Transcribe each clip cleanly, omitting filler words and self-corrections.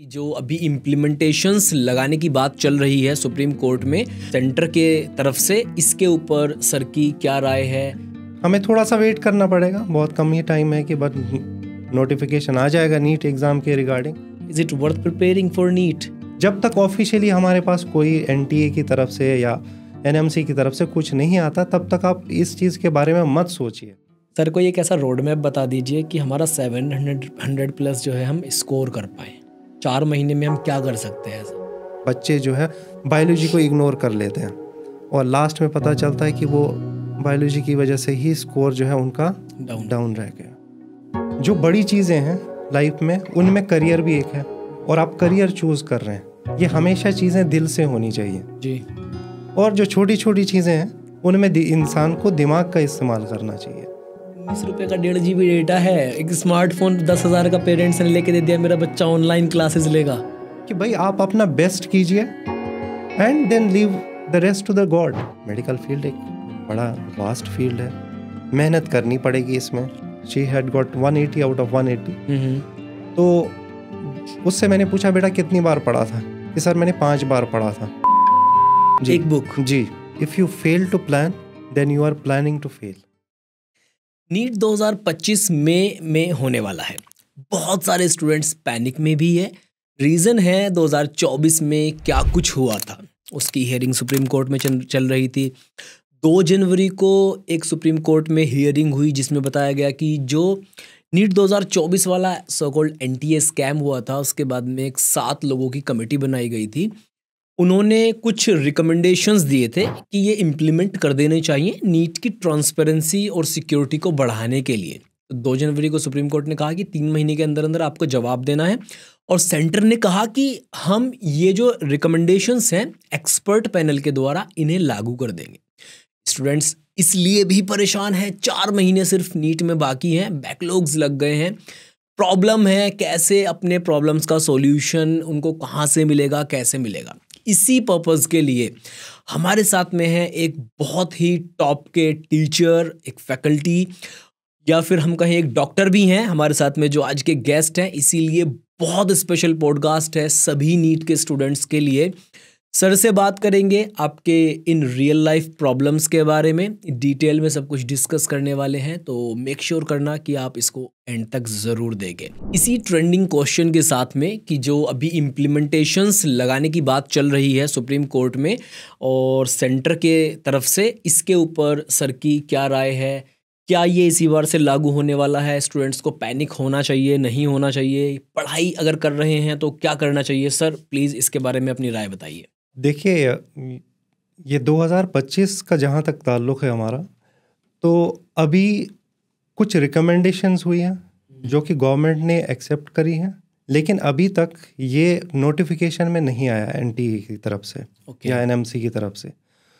कि जो अभी इम्प्लीमेंटेशंस लगाने की बात चल रही है सुप्रीम कोर्ट में सेंटर के तरफ से, इसके ऊपर सर की क्या राय है? हमें थोड़ा सा वेट करना पड़ेगा, बहुत कम ही टाइम है कि बस नोटिफिकेशन आ जाएगा नीट एग्ज़ाम के regarding. Is it worth preparing for NEET? जब तक ऑफिशियली हमारे पास कोई एनटीए की तरफ से या एनएमसी की तरफ से कुछ नहीं आता, तब तक आप इस चीज़ के बारे में मत सोचिए। सर को एक ऐसा रोड मैप बता दीजिए कि हमारा 700 प्लस जो है हम स्कोर कर पाएँ। 4 महीने में हम क्या कर सकते हैं? बच्चे जो है बायोलॉजी को इग्नोर कर लेते हैं और लास्ट में पता चलता है कि वो बायोलॉजी की वजह से ही स्कोर जो है उनका डाउन रह गया। जो बड़ी चीज़ें हैं लाइफ में, उनमें करियर भी एक है और आप करियर चूज़ कर रहे हैं, ये हमेशा चीज़ें दिल से होनी चाहिए जी। और जो छोटी छोटी चीज़ें हैं उनमें इंसान को दिमाग का इस्तेमाल करना चाहिए। 19 रुपये का 1.5 GB डेटा है, एक स्मार्टफोन 10,000 का पेरेंट्स ने लेके दे दिया, मेरा बच्चा ऑनलाइन क्लासेस लेगा। कि भाई आप अपना बेस्ट कीजिए and then leave the rest to the God. Medical field एक बड़ा वास्ट फील्ड है, मेहनत करनी पड़ेगी इसमें। She had got 180 out of 180। तो उससे मैंने पूछा बेटा कितनी बार पढ़ा था? कि सर मैंने 5 बार पढ़ा था। जी, एक बुक। जी। If you fail to plan then you are planning to fail. NEET 2025 में होने वाला है। बहुत सारे स्टूडेंट्स पैनिक में भी है। रीज़न है 2024 में क्या कुछ हुआ था, उसकी हियरिंग सुप्रीम कोर्ट में चल रही थी। 2 जनवरी को एक सुप्रीम कोर्ट में हियरिंग हुई जिसमें बताया गया कि जो नीट 2024 वाला सो कॉल्ड एनटीए स्कैम हुआ था, उसके बाद में एक 7 लोगों की कमेटी बनाई गई थी। उन्होंने कुछ रिकमेंडेशंस दिए थे कि ये इम्प्लीमेंट कर देने चाहिए नीट की ट्रांसपेरेंसी और सिक्योरिटी को बढ़ाने के लिए। 2 जनवरी को सुप्रीम कोर्ट ने कहा कि 3 महीने के अंदर अंदर आपको जवाब देना है और सेंटर ने कहा कि हम ये जो रिकमेंडेशंस हैं एक्सपर्ट पैनल के द्वारा इन्हें लागू कर देंगे। स्टूडेंट्स इसलिए भी परेशान हैं, 4 महीने सिर्फ नीट में बाकी हैं, बैकलॉग्स लग गए हैं, प्रॉब्लम है, कैसे अपने प्रॉब्लम्स का सॉल्यूशन उनको कहाँ से मिलेगा, कैसे मिलेगा। इसी पर्पज़ के लिए हमारे साथ में है एक बहुत ही टॉप के टीचर, एक फैकल्टी या फिर हम कहें एक डॉक्टर भी हैं हमारे साथ में जो आज के गेस्ट हैं। इसीलिए बहुत स्पेशल पॉडकास्ट है सभी नीट के स्टूडेंट्स के लिए। सर से बात करेंगे आपके इन रियल लाइफ प्रॉब्लम्स के बारे में, डिटेल में सब कुछ डिस्कस करने वाले हैं, तो मेक श्योर करना कि आप इसको एंड तक ज़रूर देखें। इसी ट्रेंडिंग क्वेश्चन के साथ में कि जो अभी इम्प्लीमेंटेशंस लगाने की बात चल रही है सुप्रीम कोर्ट में और सेंटर के तरफ से, इसके ऊपर सर की क्या राय है? क्या ये इसी बार से लागू होने वाला है? स्टूडेंट्स को पैनिक होना चाहिए, नहीं होना चाहिए? पढ़ाई अगर कर रहे हैं तो क्या करना चाहिए? सर प्लीज़ इसके बारे में अपनी राय बताइए। देखिए, ये 2025 का जहाँ तक ताल्लुक़ है हमारा, तो अभी कुछ रिकमेंडेशंस हुई हैं जो कि गवर्नमेंट ने एक्सेप्ट करी हैं, लेकिन अभी तक ये नोटिफिकेशन में नहीं आया एनटीए की तरफ से या एनएमसी की तरफ से।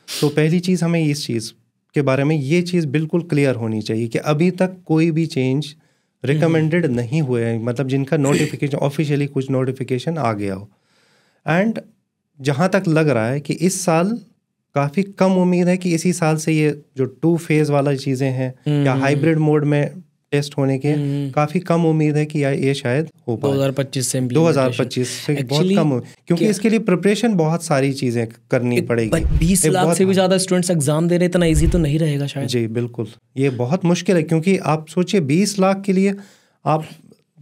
तो पहली चीज़ हमें इस चीज़ के बारे में ये चीज़ बिल्कुल क्लियर होनी चाहिए कि अभी तक कोई भी चेंज रिकमेंडेड नहीं हुए हैं, मतलब जिनका नोटिफिकेशन ऑफिशियली कुछ नोटिफिकेशन आ गया हो। एंड जहाँ तक लग रहा है कि इस साल काफ़ी कम उम्मीद है कि इसी साल से ये जो 2 फेज़ वाला चीज़ें हैं या हाइब्रिड मोड में टेस्ट होने के काफ़ी कम उम्मीद है कि ये शायद हो पाए 2025 से 2025 से बहुत कम, क्योंकि इसके लिए प्रिपरेशन बहुत सारी चीज़ें करनी पड़ेगी। 20 लाख से भी ज़्यादा स्टूडेंट्स एग्जाम दे रहे, इतना ईजी तो नहीं रहेगा शायद। जी बिल्कुल, ये बहुत मुश्किल है, क्योंकि आप सोचिए 20 लाख के लिए आप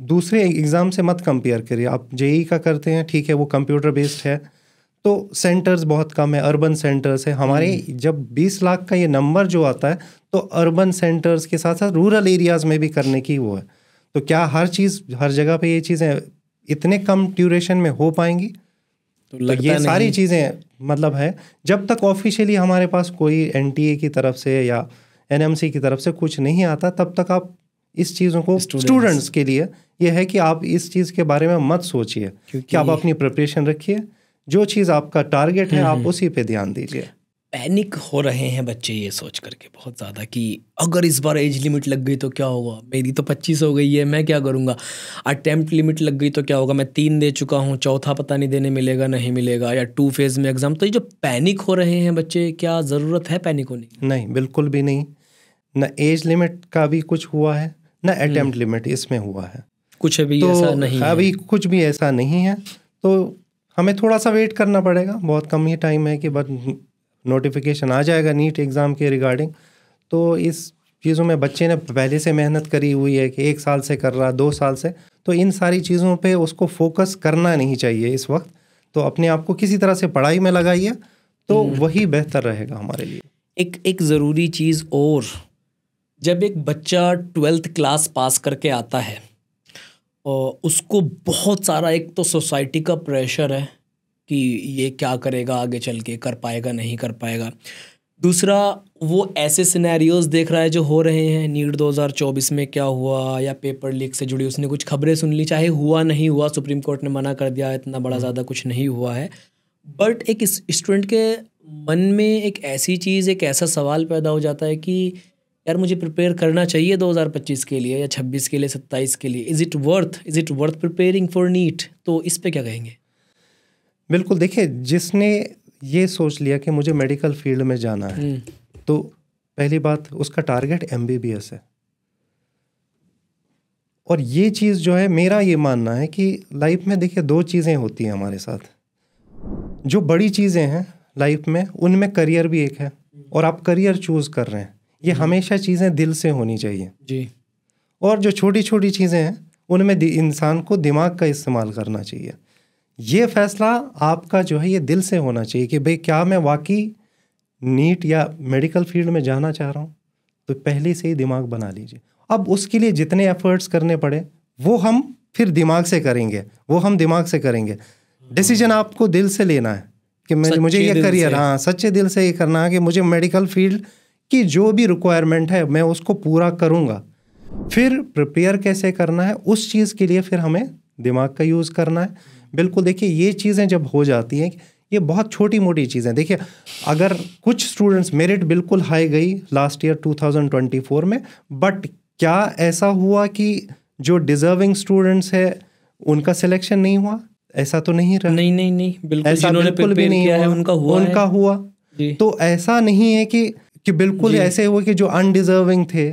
दूसरे एग्ज़ाम से मत कंपेयर करिए। आप जेईई का करते हैं, ठीक है, वो कंप्यूटर बेस्ड है, तो सेंटर्स बहुत कम है, अर्बन सेंटर्स है हमारे। जब 20 लाख का ये नंबर जो आता है, तो अर्बन सेंटर्स के साथ साथ रूरल एरियाज़ में भी करने की वो है। तो क्या हर चीज़ हर जगह पे ये चीज़ें इतने कम ड्यूरेशन में हो पाएंगी? तो ये सारी चीज़ें मतलब है, जब तक ऑफिशियली हमारे पास कोई एनटीए की तरफ से या एनएमसी की तरफ से कुछ नहीं आता, तब तक आप इस चीज़ों को स्टूडेंट्स के लिए ये है कि आप इस चीज़ के बारे में मत सोचिए, कि आप अपनी प्रिपरेशन रखिए, जो चीज़ आपका टारगेट है आप उसी पे ध्यान दीजिए। पैनिक हो रहे हैं बच्चे ये सोच करके बहुत ज़्यादा कि अगर इस बार एज लिमिट लग गई तो क्या होगा, मेरी तो 25 हो गई है, मैं क्या करूँगा। अटेम्प्ट लिमिट लग गई तो क्या होगा, मैं 3 दे चुका हूँ, चौथा पता नहीं देने मिलेगा नहीं मिलेगा, या 2 फेज़ में एग्ज़ाम। तो ये जो पैनिक हो रहे हैं बच्चे, क्या ज़रूरत है पैनिक होने की? नहीं, बिल्कुल भी नहीं। न एज लिमिट का भी कुछ हुआ है, न अटेम्प्ट लिमिट इसमें हुआ है। कुछ अभी तो ऐसा नहीं है। अभी कुछ भी ऐसा नहीं है, तो हमें थोड़ा सा वेट करना पड़ेगा। बहुत कम ही टाइम है कि बस नोटिफिकेशन आ जाएगा नीट एग्ज़ाम के रिगार्डिंग। तो इस चीज़ों में बच्चे ने पहले से मेहनत करी हुई है कि 1 साल से कर रहा, 2 साल से, तो इन सारी चीज़ों पे उसको फोकस करना नहीं चाहिए इस वक्त। तो अपने आप को किसी तरह से पढ़ाई में लगाइए, तो वही बेहतर रहेगा हमारे लिए। एक ज़रूरी चीज़ और, जब एक बच्चा 12th क्लास पास करके आता है और उसको बहुत सारा, एक तो सोसाइटी का प्रेशर है कि ये क्या करेगा आगे चल के, कर पाएगा नहीं कर पाएगा। दूसरा, वो ऐसे सिनेरियोज देख रहा है जो हो रहे हैं, नीट 2024 में क्या हुआ, या पेपर लीक से जुड़ी उसने कुछ खबरें सुन ली, चाहे हुआ नहीं हुआ, सुप्रीम कोर्ट ने मना कर दिया, इतना बड़ा ज़्यादा कुछ नहीं हुआ है, बट एक स्टूडेंट के मन में एक ऐसी चीज़, एक ऐसा सवाल पैदा हो जाता है कि यार मुझे प्रिपेयर करना चाहिए 2025 के लिए या 26 के लिए, 27 के लिए। Is it worth preparing for NEET? तो इस पे क्या कहेंगे? बिल्कुल, देखिए, जिसने ये सोच लिया कि मुझे मेडिकल फील्ड में जाना है, तो पहली बात उसका टारगेट MBBS है। और ये चीज़ जो है, मेरा ये मानना है कि लाइफ में देखिए 2 चीज़ें होती हैं हमारे साथ। जो बड़ी चीज़ें हैं लाइफ में, उनमें करियर भी एक है, और आप करियर चूज़ कर रहे हैं, ये हमेशा चीज़ें दिल से होनी चाहिए जी। और जो छोटी छोटी चीज़ें हैं उनमें इंसान को दिमाग का इस्तेमाल करना चाहिए। ये फैसला आपका जो है ये दिल से होना चाहिए कि भाई क्या मैं वाकई नीट या मेडिकल फील्ड में जाना चाह रहा हूँ, तो पहले से ही दिमाग बना लीजिए। अब उसके लिए जितने एफर्ट्स करने पड़े वो हम फिर दिमाग से करेंगे, डिसीजन आपको दिल से लेना है कि मुझे ये करियर, हाँ, सच्चे दिल से ये करना है कि मुझे मेडिकल फील्ड की जो भी रिक्वायरमेंट है मैं उसको पूरा करूँगा। फिर प्रिपेयर कैसे करना है उस चीज़ के लिए फिर हमें दिमाग का यूज़ करना है। बिल्कुल, देखिए ये चीज़ें जब हो जाती हैं, ये बहुत छोटी मोटी चीज़ें, देखिए अगर कुछ स्टूडेंट्स मेरिट बिल्कुल हाई गई लास्ट ईयर 2024 में, बट क्या ऐसा हुआ कि जो डिजर्विंग स्टूडेंट्स है उनका सिलेक्शन नहीं हुआ? ऐसा तो नहीं रहा। नहीं, बिल्कुल, ऐसा जिन्होंने बिल्कुल भी नहीं किया है हुआ, उनका हुआ। तो ऐसा नहीं है कि बिल्कुल ऐसे हुआ कि जो अनडिजर्विंग थे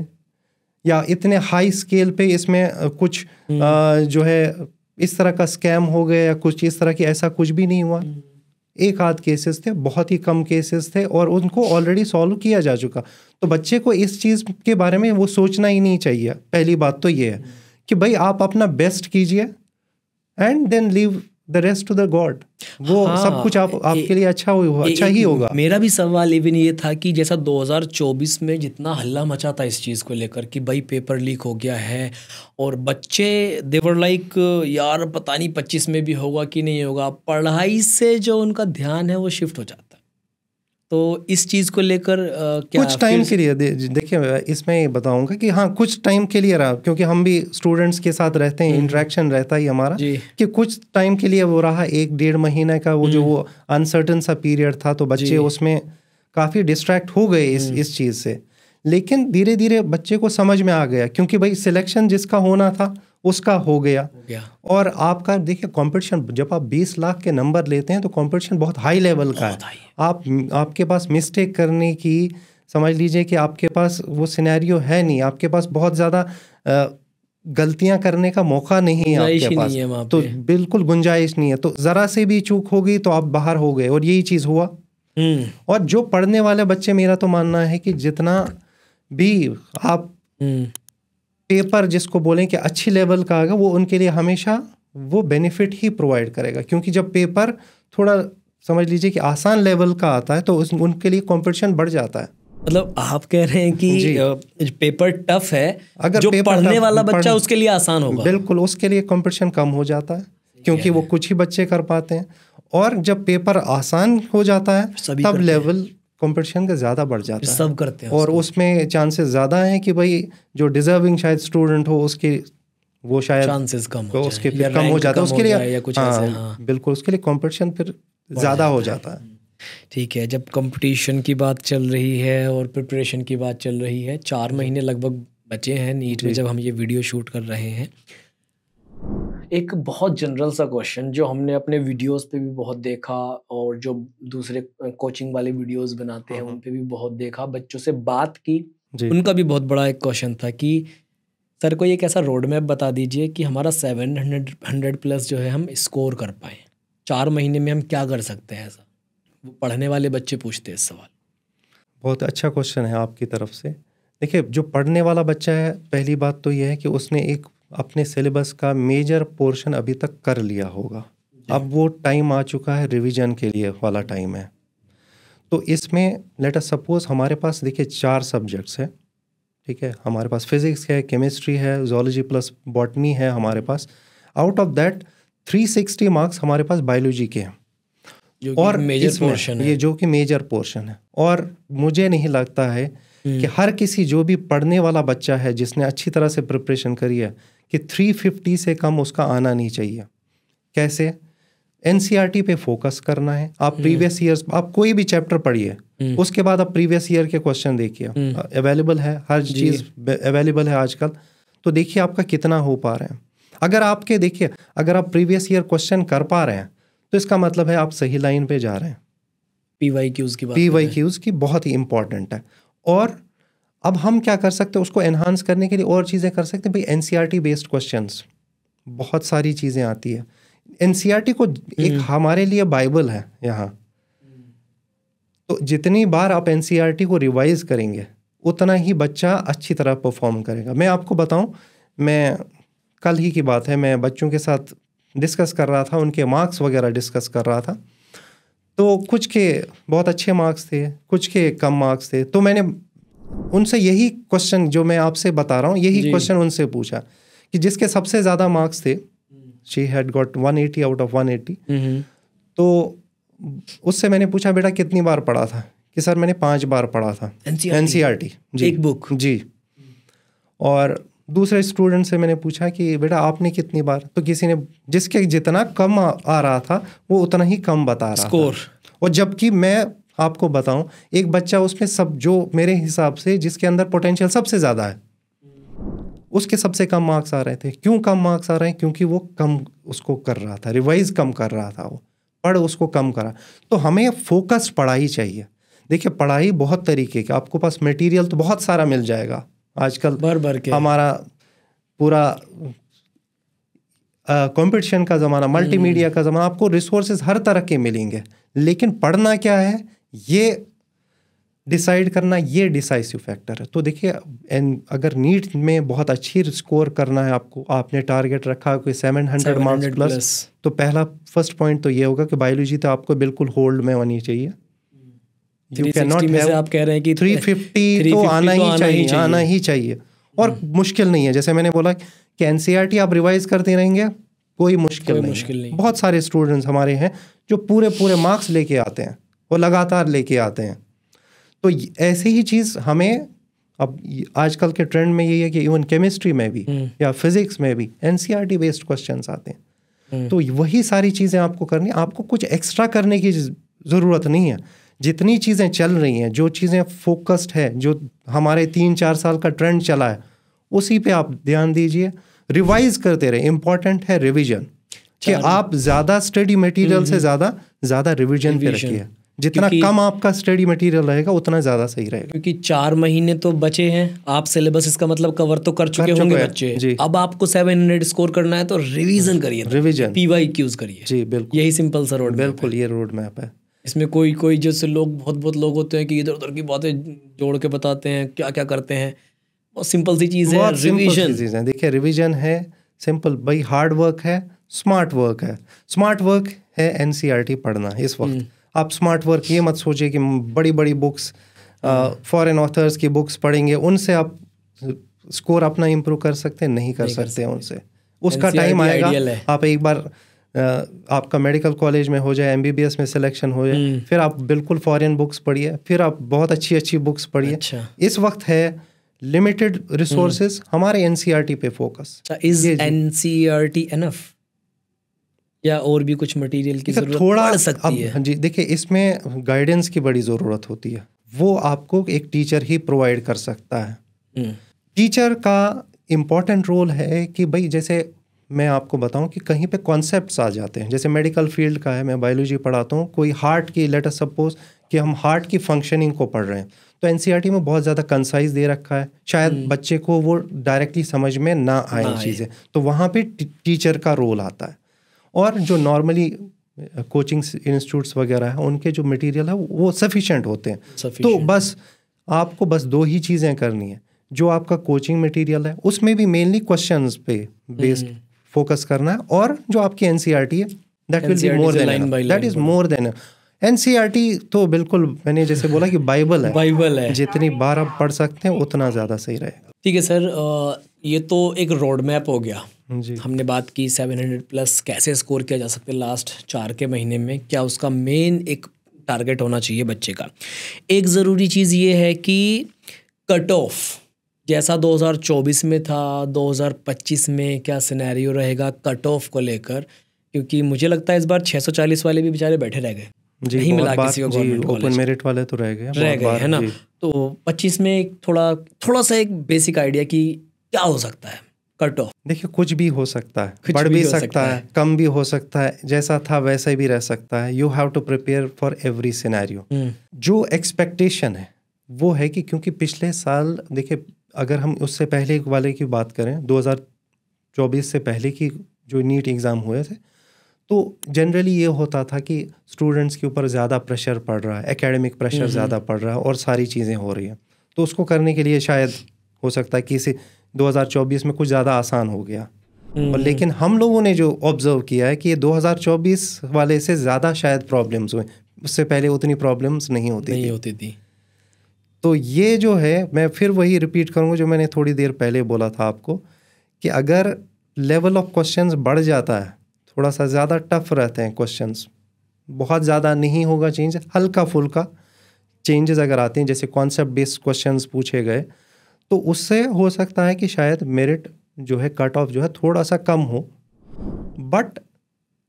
या इतने हाई स्केल पे इसमें कुछ जो है इस तरह का स्कैम हो गया या कुछ इस तरह की, ऐसा कुछ भी नहीं हुआ। एक आध केसेस थे, बहुत ही कम केसेस थे, और उनको ऑलरेडी सॉल्व किया जा चुका। तो बच्चे को इस चीज़ के बारे में वो सोचना ही नहीं चाहिए। पहली बात तो ये है कि भाई आप अपना बेस्ट कीजिए and then leave the rest to the God. वो सब कुछ आपके लिए अच्छा ही होगा। मेरा भी सवाल इवन ये था कि जैसा 2024 में जितना हल्ला मचा था इस चीज़ को लेकर कि भाई पेपर लीक हो गया है, और बच्चे देवर लाइक यार पता नहीं 25 में भी होगा कि नहीं होगा, पढ़ाई से जो उनका ध्यान है वो शिफ्ट हो जाता है। तो इस चीज़ को लेकर क्या कुछ टाइम के लिए देखिए, इसमें ये बताऊंगा कि हाँ कुछ टाइम के लिए रहा, क्योंकि हम भी स्टूडेंट्स के साथ रहते हैं, इंटरेक्शन रहता ही हमारा, कि कुछ टाइम के लिए वो रहा, 1-1.5 महीने का वो अनसर्टन सा पीरियड था, तो बच्चे उसमें काफ़ी डिस्ट्रैक्ट हो गए इस चीज़ से। लेकिन धीरे धीरे बच्चे को समझ में आ गया, क्योंकि भाई सिलेक्शन जिसका होना था उसका हो गया। और आपका देखिए कंपटीशन, जब आप 20 लाख के नंबर लेते हैं तो कंपटीशन बहुत हाई लेवल का है। आपके पास मिस्टेक करने की, समझ लीजिए कि आपके पास वो सिनेरियो है नहीं, आपके पास बहुत ज़्यादा गलतियां करने का मौका नहीं है आपके पास, तो बिल्कुल गुंजाइश नहीं है। तो ज़रा से भी चूक होगी तो आप बाहर हो गए, और यही चीज़ हुआ। और जो पढ़ने वाले बच्चे, मेरा तो मानना है कि जितना भी आप पेपर जिसको बोलें कि अच्छी लेवल का आएगा, वो उनके लिए हमेशा वो बेनिफिट ही प्रोवाइड करेगा। क्योंकि जब पेपर थोड़ा समझ लीजिए कि आसान लेवल का आता है तो उनके लिए कंपटीशन बढ़ जाता है। मतलब आप कह रहे हैं कि पेपर टफ है, अगर जो पढ़ने वाला बच्चा उसके लिए आसान होगा। बिल्कुल, उसके लिए कंपटीशन कम हो जाता है, क्योंकि वो कुछ ही बच्चे कर पाते हैं। और जब पेपर आसान हो जाता है तब लेवल कंपटीशन का ज़्यादा बढ़ जाता है, सब करते हैं, और उसमें चांसेस ज़्यादा हैं कि भाई जो डिजर्विंग शायद स्टूडेंट हो उसके वो शायद चांसेस कम हो, उसके फिर कम हो जाता है, उसके लिए बिल्कुल उसके लिए कंपटीशन फिर ज़्यादा हो जाता है। ठीक है, जब कंपटीशन की बात चल रही है और प्रिपरेशन की बात चल रही है, 4 महीने लगभग बचे हैं नीट में जब हम ये वीडियो शूट कर रहे हैं। एक बहुत जनरल सा क्वेश्चन जो हमने अपने वीडियोस पे भी बहुत देखा, और जो दूसरे कोचिंग वाले वीडियोस बनाते हैं उन पे भी बहुत देखा, बच्चों से बात की, उनका भी बहुत बड़ा एक क्वेश्चन था कि सर कोई एक ऐसा रोड मैप बता दीजिए कि हमारा 700 प्लस जो है हम स्कोर कर पाएँ 4 महीने में। हम क्या कर सकते हैं ऐसा? वो पढ़ने वाले बच्चे पूछते हैं इस सवाल। बहुत अच्छा क्वेश्चन है आपकी तरफ से। देखिए, जो पढ़ने वाला बच्चा है, पहली बात तो यह है कि उसने एक अपने सिलेबस का मेजर पोर्शन अभी तक कर लिया होगा। अब वो टाइम आ चुका है रिवीजन के लिए वाला टाइम है। तो इसमें लेट अस सपोज हमारे पास देखिए 4 सब्जेक्ट्स हैं, ठीक है। हमारे पास फिजिक्स है, केमिस्ट्री है, जोलॉजी प्लस बॉटनी है हमारे पास। आउट ऑफ दैट 360 मार्क्स हमारे पास बायोलॉजी के हैं, और मेजर पोर्शन है ये जो कि मेजर पोर्शन है। और मुझे नहीं लगता है कि हर किसी जो भी पढ़ने वाला बच्चा है जिसने अच्छी तरह से प्रिपरेशन करी है कि 350 से कम उसका आना नहीं चाहिए। कैसे? एनसीईआरटी पे फोकस करना है। आप प्रीवियस ईयर्स, आप कोई भी चैप्टर पढ़िए, उसके बाद आप प्रीवियस ईयर के क्वेश्चन देखिए। अवेलेबल है, हर चीज़ अवेलेबल है आजकल। तो देखिए आपका कितना हो पा रहे हैं। अगर आपके देखिए, अगर आप प्रीवियस ईयर क्वेश्चन कर पा रहे हैं तो इसका मतलब है आप सही लाइन पे जा रहे हैं। PYQs की बहुत ही इंपॉर्टेंट है। और अब हम क्या कर सकते हैं उसको एनहांस करने के लिए? और चीज़ें कर सकते हैं भाई। एनसीईआरटी बेस्ड क्वेश्चंस, बहुत सारी चीज़ें आती है। एनसीईआरटी को एक हमारे लिए बाइबल है यहाँ। तो जितनी बार आप एनसीईआरटी को रिवाइज करेंगे उतना ही बच्चा अच्छी तरह परफॉर्म करेगा। मैं आपको बताऊं, मैं कल ही की बात है, मैं बच्चों के साथ डिस्कस कर रहा था, उनके मार्क्स वगैरह डिस्कस कर रहा था। तो कुछ के बहुत अच्छे मार्क्स थे, कुछ के कम मार्क्स थे। तो मैंने उनसे यही क्वेश्चन जो मैं आपसे बता रहा हूँ, यही क्वेश्चन उनसे पूछा कि जिसके सबसे ज़्यादा मार्क्स थे, she had got 180 out of 180। तो उससे मैंने पूछा बेटा कितनी बार पढ़ा था? कि सर मैंने 5 बार पढ़ा था एनसीईआरटी जी, एक बुक जी। और दूसरे स्टूडेंट से मैंने पूछा कि बेटा आपने कितनी बार? तो किसी ने, जिसके जितना कम आ रहा था वो उतना ही कम बता रहा स्कोर था। और जबकि मैं आपको बताऊं, एक बच्चा उसमें सब जो मेरे हिसाब से जिसके अंदर पोटेंशियल सबसे ज़्यादा है, उसके सबसे कम मार्क्स आ रहे थे। क्यों कम मार्क्स आ रहे हैं? क्योंकि वो कम उसको कर रहा था, रिवाइज कम कर रहा था, वो पढ़ उसको कम करा। तो हमें फोकस्ड पढ़ाई चाहिए। देखिए पढ़ाई बहुत तरीके की, आपको पास मटेरियल तो बहुत सारा मिल जाएगा आजकल। भर के हमारा पूरा कंपटीशन का ज़माना, मल्टीमीडिया का ज़माना, आपको रिसोर्सेज हर तरह के मिलेंगे। लेकिन पढ़ना क्या है ये डिसाइड करना, ये डिसाइसिव फैक्टर है। तो देखिए अगर नीट में बहुत अच्छी स्कोर करना है आपको, आपने टारगेट रखा कोई 700 मार्क्स प्लस, तो पहला फर्स्ट पॉइंट तो ये होगा कि बायोलॉजी तो आपको बिल्कुल होल्ड में होनी चाहिए। यू कैन नॉट हैव, आप कह रहे हैं कि 350 तो आना ही चाहिए। और मुश्किल नहीं है, जैसे मैंने बोला कि एनसीईआरटी आप रिवाइज करते रहेंगे, कोई मुश्किल नहीं। बहुत सारे स्टूडेंट्स हमारे हैं जो पूरे मार्क्स लेके आते हैं, वो लगातार लेके आते हैं। तो ऐसी ही चीज़ हमें, अब आजकल के ट्रेंड में यही है कि इवन केमिस्ट्री में भी या फिजिक्स में भी एनसीईआरटी बेस्ड क्वेश्चंस आते हैं। तो वही सारी चीज़ें आपको करनी, आपको कुछ एक्स्ट्रा करने की ज़रूरत नहीं है। जितनी चीज़ें चल रही हैं, जो चीज़ें फोकस्ड है, जो हमारे 3-4 साल का ट्रेंड चला है, उसी पे आप ध्यान दीजिए, रिवाइज करते रहे। इम्पॉर्टेंट है रिवीजन, कि आप ज़्यादा स्टडी मटेरियल से ज़्यादा रिवीजन पे रखिए। जितना कम आपका स्टडी मटेरियल रहेगा उतना ज़्यादा सही रहेगा। क्योंकि 4 महीने तो बचे हैं, आप सिलेबस इसका मतलब कवर तो कर चुके होंगे बच्चे। अब आपको 700 स्कोर करना है तो रिवीजन करिए, रिवीजन PYQs करिए। जी बिल्कुल, यही सिंपल सा रोड, बिल्कुल ये रोड मैप है। इसमें कोई जैसे लोग बहुत लोग होते हैं कि इधर उधर की बातें जोड़ के बताते हैं, क्या क्या करते हैं। बहुत सिंपल सी चीज़ है रिवीजन। देखिए रिवीजन है सिंपल भाई, हार्ड वर्क है, स्मार्ट वर्क है। स्मार्ट वर्क है एनसीईआरटी पढ़ना इस वक्त। आप स्मार्ट वर्क ये मत सोचिए कि बड़ी बुक्स, फॉरेन ऑथर्स की बुक्स पढ़ेंगे, उनसे आप स्कोर अपना इम्प्रूव कर सकते हैं, नहीं कर सकते हैं उनसे। उसका टाइम आएगा, आप एक बार आपका मेडिकल कॉलेज में हो जाए, MBBS में सिलेक्शन हो जाए, फिर आप बिल्कुल फॉरेन बुक्स पढ़िए, फिर आप बहुत अच्छी बुक्स पढ़िए। इस वक्त है लिमिटेड रिसोर्सेज, हमारे एनसीईआरटी पे फोकस। इज एनसीईआरटी एनफ या और भी कुछ मटेरियल की जरूरत पड़ सकती है? जी देखिए, इसमें गाइडेंस की बड़ी ज़रूरत होती है। वो आपको एक टीचर ही प्रोवाइड कर सकता है। टीचर का इम्पॉर्टेंट रोल है कि भाई जैसे मैं आपको बताऊं कि कहीं पे कॉन्सेप्ट्स आ जाते हैं, जैसे मेडिकल फील्ड का है, मैं बायोलॉजी पढ़ाता हूँ, कोई हार्ट की, लेट अस सपोज कि हम हार्ट की फंक्शनिंग को पढ़ रहे हैं, तो एनसीईआरटी में बहुत ज़्यादा कंसाइज दे रखा है, शायद बच्चे को वो डायरेक्टली समझ में ना आए चीज़ें, तो वहाँ पे टीचर का रोल आता है। और जो नॉर्मली कोचिंग इंस्टीट्यूट्स वगैरह है, उनके जो मटेरियल है वो सफिशिएंट होते हैं। तो बस आपको बस 2 ही चीज़ें करनी है, जो आपका कोचिंग मटेरियल है उसमें भी मेनली क्वेश्चंस पे बेस्ड फोकस करना है, और जो आपकी एनसीईआरटी है that will be more than, that is more than. NCERT तो बिल्कुल, मैंने जैसे बोला कि बाइबल है, जितनी बार आप पढ़ सकते हैं उतना ज़्यादा सही रहेगा। ठीक है सर, ये तो एक रोड मैप हो गया जी। हमने बात की 700+ कैसे स्कोर किया जा सकता है लास्ट 4 के महीने में, क्या उसका मेन एक टारगेट होना चाहिए बच्चे का। एक ज़रूरी चीज़ ये है कि कट ऑफ जैसा 2024 में था, 2025 में क्या सिनेरियो रहेगा कट ऑफ को लेकर, क्योंकि मुझे लगता है इस बार 640 वाले भी बेचारे बैठे रह गए, नहीं मिला किसी को गवर्नमेंट कॉलेज। ओपन मेरिट वाले तो रह गए है ना। तो 25 में थोड़ा सा एक बेसिक आइडिया कि क्या हो सकता है कट ऑफ। देखिए कुछ भी हो सकता है, बढ़ भी सकता है, कम भी हो सकता है, जैसा था वैसा भी रह सकता है। You have to prepare for every scenario. जो एक्सपेक्टेशन है वो है कि क्योंकि पिछले साल देखिए, अगर हम उससे पहले वाले की बात करें, 2024 से पहले की जो नीट एग्ज़ाम हुए थे, तो जनरली ये होता था कि स्टूडेंट्स के ऊपर ज़्यादा प्रेशर पड़ रहा है, एकेडमिक प्रेशर ज़्यादा पड़ रहा है और सारी चीज़ें हो रही हैं, तो उसको करने के लिए शायद हो सकता है कि इसे 2024 में कुछ ज़्यादा आसान हो गया। और लेकिन हम लोगों ने जो ऑब्जर्व किया है कि ये 2024 वाले से ज़्यादा शायद प्रॉब्लम्स हुए, उससे पहले उतनी प्रॉब्लम्स नहीं होती थी। तो ये जो है, मैं फिर वही रिपीट करूँगा जो मैंने थोड़ी देर पहले बोला था आपको, कि अगर लेवल ऑफ क्वेश्चंस बढ़ जाता है, थोड़ा सा ज़्यादा टफ रहते हैं क्वेश्चंस, बहुत ज़्यादा नहीं होगा चेंज, हल्का फुल्का चेंजेस अगर आते हैं, जैसे कॉन्सेप्ट बेस्ड क्वेश्चंस पूछे गए, तो उससे हो सकता है कि शायद मेरिट जो है, कट ऑफ जो है थोड़ा सा कम हो। बट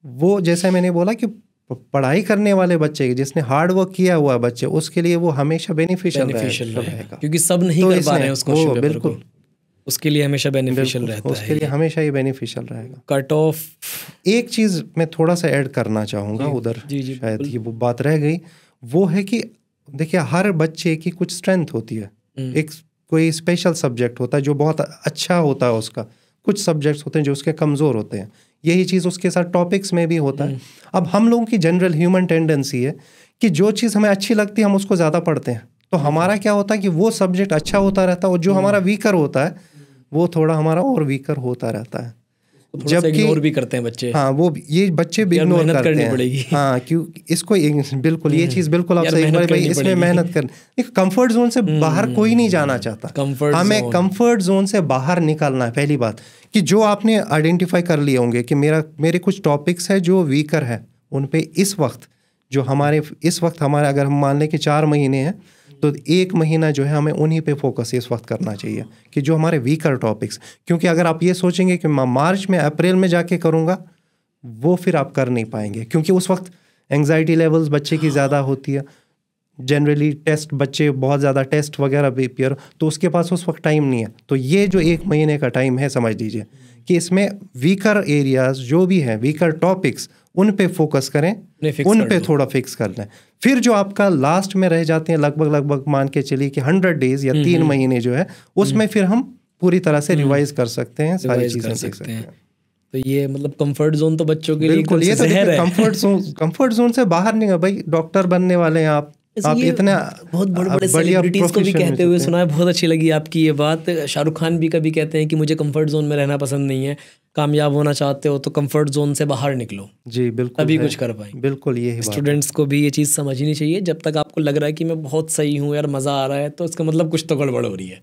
वो जैसे मैंने बोला कि पढ़ाई करने वाले बच्चे, जिसने हार्ड वर्क किया हुआ है बच्चे, उसके लिए वो हमेशा बेनिफिशियल रहेगा, क्योंकि सब नहीं कर पा रहे हैं उसको, बिल्कुल उसके लिए हमेशा बेनिफिशियल रहता है, उसके लिए हमेशा ही बेनिफिशियल रहेगा। कट ऑफ एक चीज़ मैं थोड़ा सा ऐड करना चाहूँगा उधर, शायद ये वो बात रह गई, वो है कि देखिए हर बच्चे की कुछ स्ट्रेंथ होती है, एक कोई स्पेशल सब्जेक्ट होता है जो बहुत अच्छा होता है उसका, कुछ सब्जेक्ट्स होते हैं जो उसके कमज़ोर होते हैं, यही चीज़ उसके साथ टॉपिक्स में भी होता है। अब हम लोगों की जनरल ह्यूमन टेंडेंसी है कि जो चीज़ हमें अच्छी लगती है हम उसको ज़्यादा पढ़ते हैं, तो हमारा क्या होता है कि वो सब्जेक्ट अच्छा होता रहता है और जो हमारा वीकर होता है वो थोड़ा हमारा और वीकर होता रहता है, जबकि इग्नोर भी करते हैं बच्चे। हाँ, वो ये बच्चे भी इग्नोर करते हैं। हाँ, क्यों इसको बिल्कुल ये चीज़ बिल्कुल आप सही बोले भाई, इसमें मेहनत करनी। कंफर्ट जोन से बाहर कोई नहीं जाना चाहता, हमें कंफर्ट जोन से बाहर निकलना है। पहली बात कि जो आपने आइडेंटिफाई कर लिए होंगे कि मेरे कुछ टॉपिक्स है जो वीकर है, उन पे इस वक्त हमारे अगर हम मान लें कि 4 महीने हैं, तो 1 महीना जो है हमें उन्हीं पे फोकस इस वक्त करना चाहिए कि जो हमारे वीकर टॉपिक्स, क्योंकि अगर आप ये सोचेंगे कि मैं मार्च में अप्रैल में जाके करूँगा, वो फिर आप कर नहीं पाएंगे, क्योंकि उस वक्त एंग्जाइटी लेवल्स बच्चे की ज़्यादा होती है, जनरली टेस्ट बच्चे बहुत ज़्यादा टेस्ट वगैरह भी पेयर, तो उसके पास उस वक्त टाइम नहीं है। तो ये जो 1 महीने का टाइम है, समझ लीजिए कि इसमें वीकर एरियाज जो भी हैं, वीकर टॉपिक्स, उन पे फोकस करें, उन पे थोड़ा फिक्स कर लें। फिर जो आपका लास्ट में रह जाते हैं, लगभग मान के चलिए कि 100 डेज या 3 महीने जो है, उसमें फिर हम पूरी तरह से रिवाइज कर सकते हैं, सारी चीज़ें देख सकते हैं। तो ये मतलब कंफर्ट जोन तो बच्चों के लिए बिल्कुल, ये तो कंफर्ट जोन से बाहर नहीं है भाई। डॉक्टर बनने वाले हैं आप इतने बहुत बड़े सेलिब्रिटीज को भी कहते हुए सुना है, बहुत अच्छी लगी आपकी ये बात। शाहरुख खान भी कभी कहते हैं कि मुझे कंफर्ट जोन में रहना पसंद नहीं है, कामयाब होना चाहते हो तो कंफर्ट जोन से बाहर निकलो। जी बिल्कुल, तभी कुछ कर पाएंगे। बिल्कुल, ये स्टूडेंट्स को भी ये चीज़ समझनी चाहिए, जब तक आपको लग रहा है कि मैं बहुत सही हूँ यार, मज़ा आ रहा है, तो इसका मतलब कुछ तो गड़बड़ हो रही है।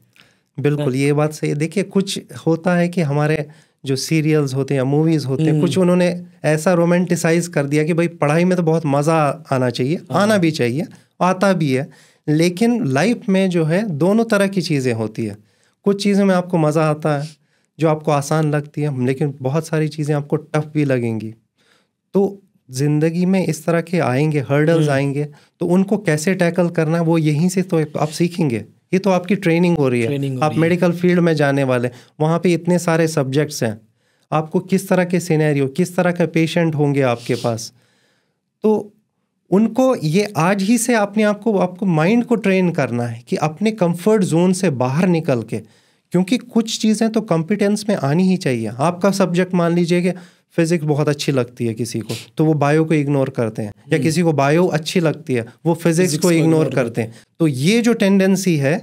बिल्कुल, ये बात सही है। देखिए कुछ होता है कि हमारे जो सीरियल्स होते हैं या मूवीज़ होते हैं, कुछ उन्होंने ऐसा रोमांटिसाइज कर दिया कि भाई पढ़ाई में तो बहुत मज़ा आना चाहिए, आना भी चाहिए, आता भी है, लेकिन लाइफ में जो है दोनों तरह की चीज़ें होती है। कुछ चीज़ों में आपको मज़ा आता है जो आपको आसान लगती है, लेकिन बहुत सारी चीज़ें आपको टफ भी लगेंगी। तो ज़िंदगी में इस तरह के आएंगे हर्डल्स आएंगे, तो उनको कैसे टैकल करना है वो यहीं से तो आप सीखेंगे। ये तो आपकी ट्रेनिंग हो रही है। आप मेडिकल फील्ड में जाने वाले, वहाँ पे इतने सारे सब्जेक्ट्स हैं, आपको किस तरह के सिनेरियो, किस तरह के पेशेंट होंगे आपके पास, तो उनको ये आज ही से आपको माइंड को ट्रेन करना है कि अपने कंफर्ट जोन से बाहर निकल के, क्योंकि कुछ चीज़ें तो कॉम्पिटेंस में आनी ही चाहिए। आपका सब्जेक्ट मान लीजिए कि फिजिक्स बहुत अच्छी लगती है किसी को, तो वो बायो को इग्नोर करते हैं, या किसी को बायो अच्छी लगती है वो फिजिक्स को इग्नोर करते हैं। तो ये जो टेंडेंसी है,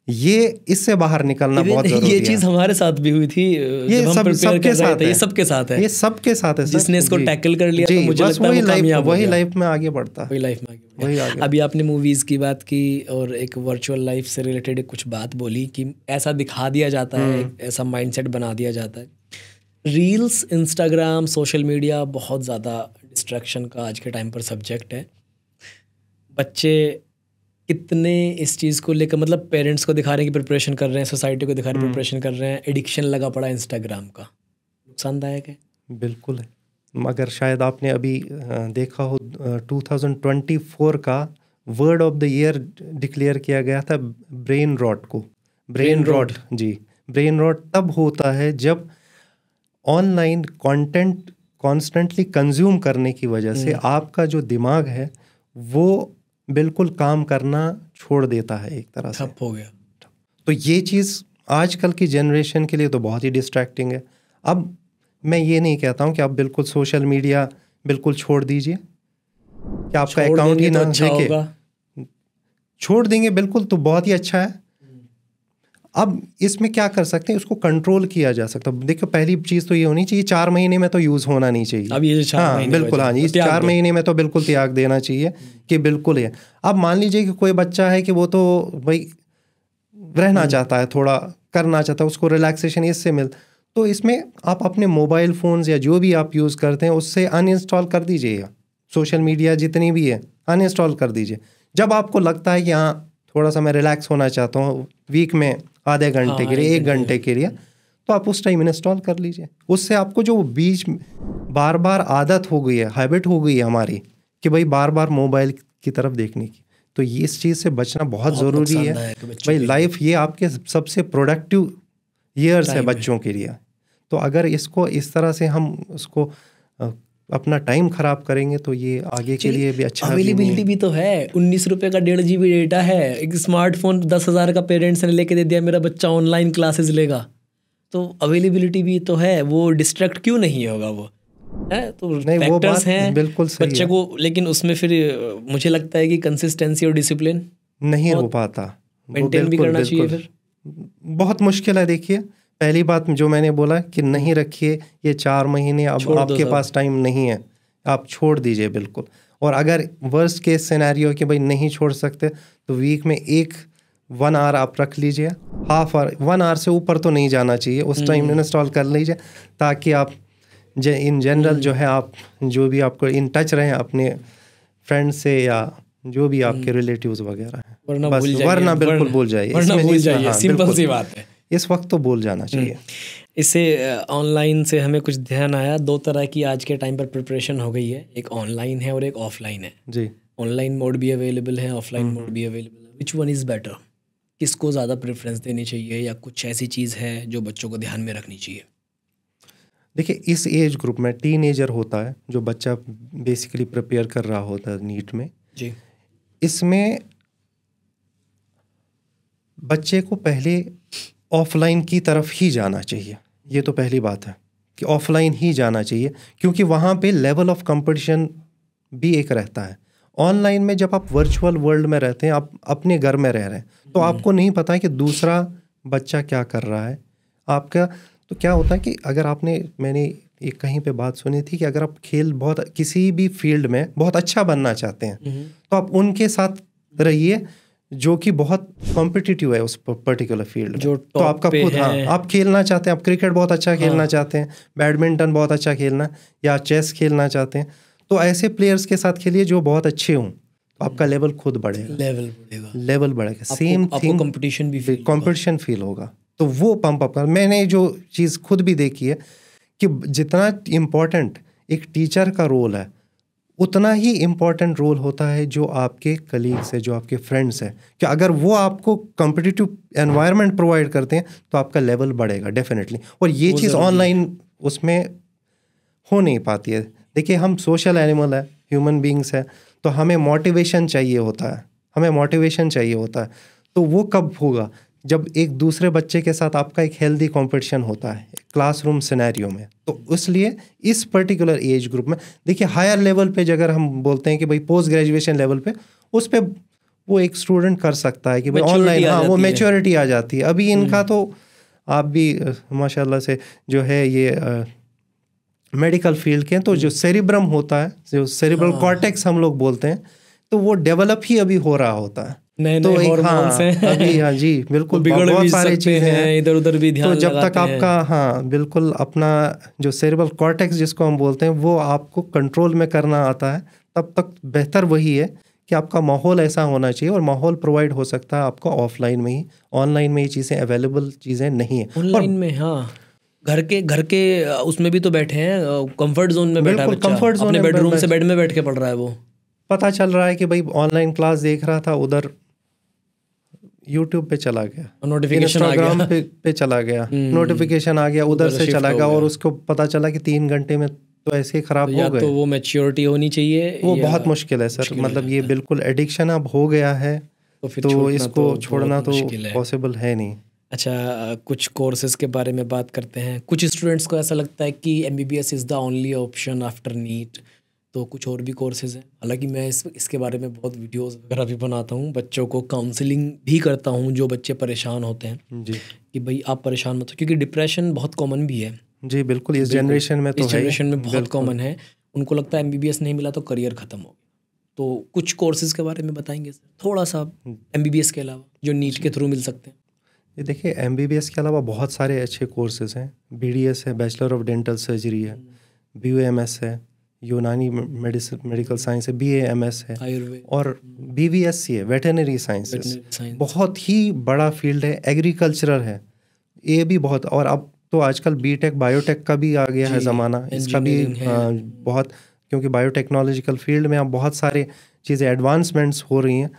ये इससे बाहर निकलना बहुत जरूरी है। ये चीज हमारे साथ भी हुई थी, ये सबके साथ है, ये सबके साथ है, ये सबके साथ है। जिसने इसको टैकल कर लिया तो मुझे लगता है वही लाइफ में आगे बढ़ता है, वही लाइफ में आगे बढ़ता। अभी आपने मूवीज की बात की और एक वर्चुअल लाइफ से रिलेटेड कुछ बात बोली कि ऐसा दिखा दिया जाता है, ऐसा माइंडसेट बना दिया जाता है। रील्स, इंस्टाग्राम, सोशल मीडिया बहुत ज़्यादा डिस्ट्रैक्शन का आज के टाइम पर सब्जेक्ट है। बच्चे कितने इस चीज़ को लेकर, मतलब पेरेंट्स को दिखा रहे हैं कि प्रिपरेशन कर रहे हैं, सोसाइटी को दिखा रहे हैं प्रिपरेशन कर रहे हैं, एडिक्शन लगा पड़ा है इंस्टाग्राम का, नुकसानदायक है? बिल्कुल है। मगर शायद आपने अभी देखा हो 2024 का word of the year declare किया गया था ब्रेन रॉट को। ब्रेन रॉट, जी, ब्रेन रॉट तब होता है जब ऑनलाइन कंटेंट कॉन्स्टेंटली कंज्यूम करने की वजह से आपका जो दिमाग है वो बिल्कुल काम करना छोड़ देता है, एक तरह से ठप हो गया। तो ये चीज़ आजकल की जनरेशन के लिए तो बहुत ही डिस्ट्रैक्टिंग है। अब मैं ये नहीं कहता हूँ कि आप बिल्कुल सोशल मीडिया बिल्कुल छोड़ दीजिए, कि आपका अकाउंट ही ना देखे, छोड़ देंगे बिल्कुल तो बहुत ही अच्छा है। अब इसमें क्या कर सकते हैं, उसको कंट्रोल किया जा सकता है। देखो, पहली चीज़ तो ये होनी चाहिए 4 महीने में तो यूज़ होना नहीं चाहिए। अब ये 4 महीने बिल्कुल, हाँ, इस 4 महीने में तो बिल्कुल त्याग देना चाहिए कि बिल्कुल है। अब मान लीजिए कि कोई बच्चा है कि वो तो भाई रहना चाहता है, थोड़ा करना चाहता है, उसको रिलैक्सेशन इससे मिल, तो इसमें आप अपने मोबाइल फ़ोन्स या जो भी आप यूज़ करते हैं उससे अनइंस्टॉल कर दीजिएगा। सोशल मीडिया जितनी भी है अनइंस्टॉल कर दीजिए। जब आपको लगता है कि हाँ थोड़ा सा मैं रिलैक्स होना चाहता हूँ वीक में आधे घंटे के लिए, 1 घंटे के लिए, तो आप उस टाइम इंस्टॉल कर लीजिए। उससे आपको जो बीच बार बार आदत हो गई है, हैबिट हो गई है हमारी कि भाई बार बार मोबाइल की तरफ देखने की, तो ये इस चीज़ से बचना बहुत ज़रूरी है भाई। लाइफ ये आपके सबसे प्रोडक्टिव ईयर्स है बच्चों के लिए, तो अगर इसको इस तरह से हम उसको अपना टाइम खराब करेंगे तो ये आगे के लिए भी अच्छा। अवेलेबिलिटी भी तो है, 19 रुपये का 1.5 GB डेटा है, एक स्मार्टफोन 10,000 का पेरेंट्स ने लेके दे दिया, मेरा बच्चा ऑनलाइन क्लासेस लेगा, तो अवेलेबिलिटी भी तो है, वो डिस्ट्रैक्ट क्यों नहीं होगा? वो है तो फैक्टर्स हैं बिल्कुल सही बच्चे को, लेकिन उसमें फिर मुझे लगता है कि कंसिस्टेंसी और डिसिप्लिन नहीं हो पाता, मेंटेन भी करना चाहिए, फिर बहुत मुश्किल है। देखिए, पहली बात जो मैंने बोला कि नहीं रखिए, ये 4 महीने अब आपके पास टाइम नहीं है, आप छोड़ दीजिए बिल्कुल। और अगर वर्स्ट केस सिनेरियो कि भाई नहीं छोड़ सकते तो वीक में 1 आवर आप रख लीजिए, हाफ आवर, 1 आवर से ऊपर तो नहीं जाना चाहिए, उस टाइम इंस्टॉल कर लीजिए, ताकि आप इन जनरल जो है आप जो भी आपको इन टच रहें अपने फ्रेंड से या जो भी आपके रिलेटिव्स वगैरह हैं, वरना बिल्कुल भूल जाइए। सिंपल सी बात है, इस वक्त तो भूल जाना चाहिए। इससे ऑनलाइन से हमें कुछ ध्यान आया, 2 तरह की आज के टाइम पर प्रिपरेशन हो गई है, एक ऑनलाइन है और एक ऑफलाइन है जी। ऑनलाइन मोड भी अवेलेबल है, ऑफलाइन मोड भी अवेलेबल है। Which one is better? किसको ज़्यादा प्रेफरेंस देनी चाहिए, या कुछ ऐसी चीज़ है जो बच्चों को ध्यान में रखनी चाहिए? देखिए, इस एज ग्रुप में टीनेजर होता है जो बच्चा बेसिकली प्रिपेयर कर रहा होता है नीट में जी, इसमें बच्चे को पहले ऑफलाइन की तरफ ही जाना चाहिए। ये तो पहली बात है कि ऑफलाइन ही जाना चाहिए, क्योंकि वहाँ पे लेवल ऑफ कंपटीशन भी एक रहता है। ऑनलाइन में जब आप वर्चुअल वर्ल्ड में रहते हैं, आप अपने घर में रह रहे हैं, तो आपको नहीं पता है कि दूसरा बच्चा क्या कर रहा है आपका। तो क्या होता है कि अगर मैंने एक कहीं पे बात सुनी थी कि अगर आप किसी भी फील्ड में बहुत अच्छा बनना चाहते हैं तो आप उनके साथ रहिए जो कि बहुत कॉम्पिटिटिव है उस पर्टिकुलर फील्ड में। तो आपका खुद, हाँ, आप खेलना चाहते हैं, आप क्रिकेट बहुत अच्छा खेलना चाहते हैं, बैडमिंटन बहुत अच्छा खेलना, या चेस खेलना चाहते हैं, तो ऐसे प्लेयर्स के साथ खेलिए जो बहुत अच्छे हों, तो आपका लेवल खुद बढ़ेगा, लेवल बढ़ेगा। सेम थिंग, कंपटीशन फील होगा, तो वो पंप अप कर। मैंने जो चीज़ खुद भी देखी है कि जितना इम्पोर्टेंट एक टीचर का रोल है, उतना ही इम्पोर्टेंट रोल होता है जो आपके कलीग्स है, जो आपके फ्रेंड्स हैं, कि अगर वो आपको कॉम्पिटिटिव एनवायरनमेंट प्रोवाइड करते हैं तो आपका लेवल बढ़ेगा डेफिनेटली। और ये चीज़ ऑनलाइन उसमें हो नहीं पाती है। देखिए हम सोशल एनिमल है, ह्यूमन बींग्स है, तो हमें मोटिवेशन चाहिए होता है। तो वो कब होगा? जब एक दूसरे बच्चे के साथ आपका एक हेल्दी कंपटीशन होता है क्लासरूम सिनेरियो में। तो इसलिए इस पर्टिकुलर एज ग्रुप में देखिए हायर लेवल पे अगर हम बोलते हैं कि भाई पोस्ट ग्रेजुएशन लेवल पे, उस पे वो एक स्टूडेंट कर सकता है कि भाई ऑनलाइन, हाँ वो मैच्योरिटी आ जाती है। अभी इनका तो आप भी माशाल्लाह से जो है ये मेडिकल फील्ड के, तो जो सेरिब्रम होता है, जो सेरिब्रल कॉर्टेक्स हम लोग बोलते हैं, तो वो डेवलप ही अभी हो रहा होता है। तो अभी हाँ जी बिल्कुल बहुत सारी चीजें हैं, इधर उधर भी ध्यान तो जब तक आपका हाँ बिल्कुल अपना जो सेरिब्रल कॉर्टेक्स जिसको हम बोलते हैं वो आपको कंट्रोल में करना आता है, तब तक बेहतर वही है कि आपका माहौल ऐसा होना चाहिए। और माहौल प्रोवाइड हो सकता है आपको ऑफलाइन में ही, ऑनलाइन में ये चीज़ें अवेलेबल चीज़ें नहीं है। ऑनलाइन में हाँ घर के उसमें भी तो बैठे हैं, कंफर्ट जोन में बैठा है बच्चा, कंफर्ट जोन अपने बेडरूम से बेड में बैठ के पढ़ रहा है। वो पता चल रहा है कि भाई ऑनलाइन क्लास देख रहा था, उधर यूट्यूब पे चला गया, नोटिफिकेशन इंस्टाग्राम पे चला गया, नोटिफिकेशन आ गया, उधर से चला गया, और उसको पता चला कि 3 घंटे में तो ऐसे खराब हो गए। तो वो मैच्योरिटी होनी चाहिए, वो बहुत मुश्किल है सर, मतलब ये बिल्कुल एडिक्शन अब हो गया है, तो इसको छोड़ना तो पॉसिबल है नहीं। अच्छा, कुछ कोर्सेज के बारे में बात करते हैं। कुछ स्टूडेंट्स को ऐसा लगता है कि MBBS is the only option after NEET, तो कुछ और भी कोर्सेज हैं। हालांकि मैं इसके बारे में बहुत वीडियोस वगैरह भी बनाता हूँ, बच्चों को काउंसलिंग भी करता हूँ जो बच्चे परेशान होते हैं जी, कि भाई आप परेशान मत हो, क्योंकि डिप्रेशन बहुत कॉमन भी है। जी बिल्कुल, इस जनरेशन में तो इस जनरेशन में बहुत कॉमन है। उनको लगता है MBBS नहीं मिला तो करियर ख़त्म हो गया। तो कुछ कोर्सेज के बारे में बताएंगे सर थोड़ा सा, MBBS के अलावा जो नीट के थ्रू मिल सकते हैं? ये देखिए MBBS के अलावा बहुत सारे अच्छे कोर्सेज हैं। BDS है, बैचलर ऑफ डेंटल सर्जरी है, BOMS है, यूनानी मेडिकल साइंस है, BAMS है, और BVSC है, वेटरनरी साइंसेस। बहुत ही बड़ा फील्ड है। एग्रीकल्चरल है, ये भी बहुत। और अब तो आजकल BTech बायोटेक का भी आ गया है ज़माना, इसका भी बहुत, क्योंकि बायोटेक्नोलॉजिकल फील्ड में अब बहुत सारे चीज़ें एडवांसमेंट्स हो रही हैं।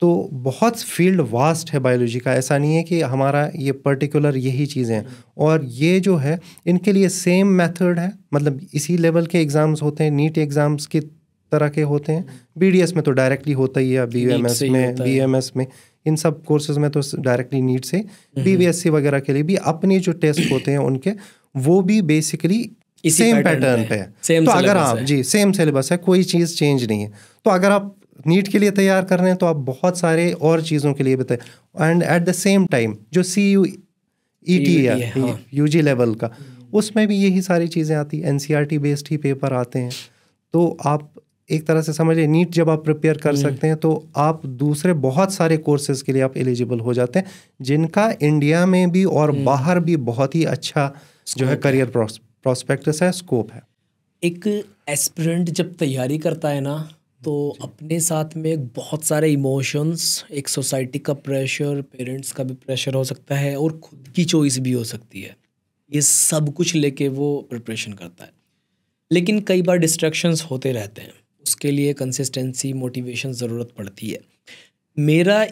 तो बहुत फील्ड वास्ट है बायोलॉजी का, ऐसा नहीं है कि हमारा ये पर्टिकुलर यही चीज़ें हैं। और ये जो है इनके लिए सेम मेथड है, मतलब इसी लेवल के एग्ज़ाम्स होते हैं, नीट एग्ज़ाम्स की तरह के होते हैं। BDS में तो डायरेक्टली होता ही है, BOMS में, BMS में, इन सब कोर्सेज में तो डायरेक्टली नीट से। BVSC वगैरह के लिए भी अपने जो टेस्ट होते हैं उनके, वो भी बेसिकली सेम पैटर्न पे है। तो अगर आप जी सेम सिलेबस है, कोई चीज़ चेंज नहीं है। तो अगर आप नीट के लिए तैयार कर रहे हैं तो आप बहुत सारे और चीज़ों के लिए बताएं। And at the same time जो CUET है UG लेवल का, उसमें भी यही सारी चीज़ें आती हैं, NCERT बेस्ड ही पेपर आते हैं। तो आप एक तरह से समझिए नीट जब आप प्रिपेयर कर सकते हैं तो आप दूसरे बहुत सारे कोर्सेज के लिए आप एलिजिबल हो जाते हैं, जिनका इंडिया में भी और बाहर भी बहुत ही अच्छा जो है करियर प्रोस्पेक्टस है, स्कोप है। एक एस्पिरेंट जब तैयारी करता है ना, तो अपने साथ में बहुत सारे इमोशंस, एक सोसाइटी का प्रेशर, पेरेंट्स का भी प्रेशर हो सकता है, और खुद की चॉइस भी हो सकती है। ये सब कुछ लेके वो प्रिपरेशन करता है, लेकिन कई बार डिस्ट्रैक्शंस होते रहते हैं। उसके लिए कंसिस्टेंसी, मोटिवेशन ज़रूरत पड़ती है। मेरा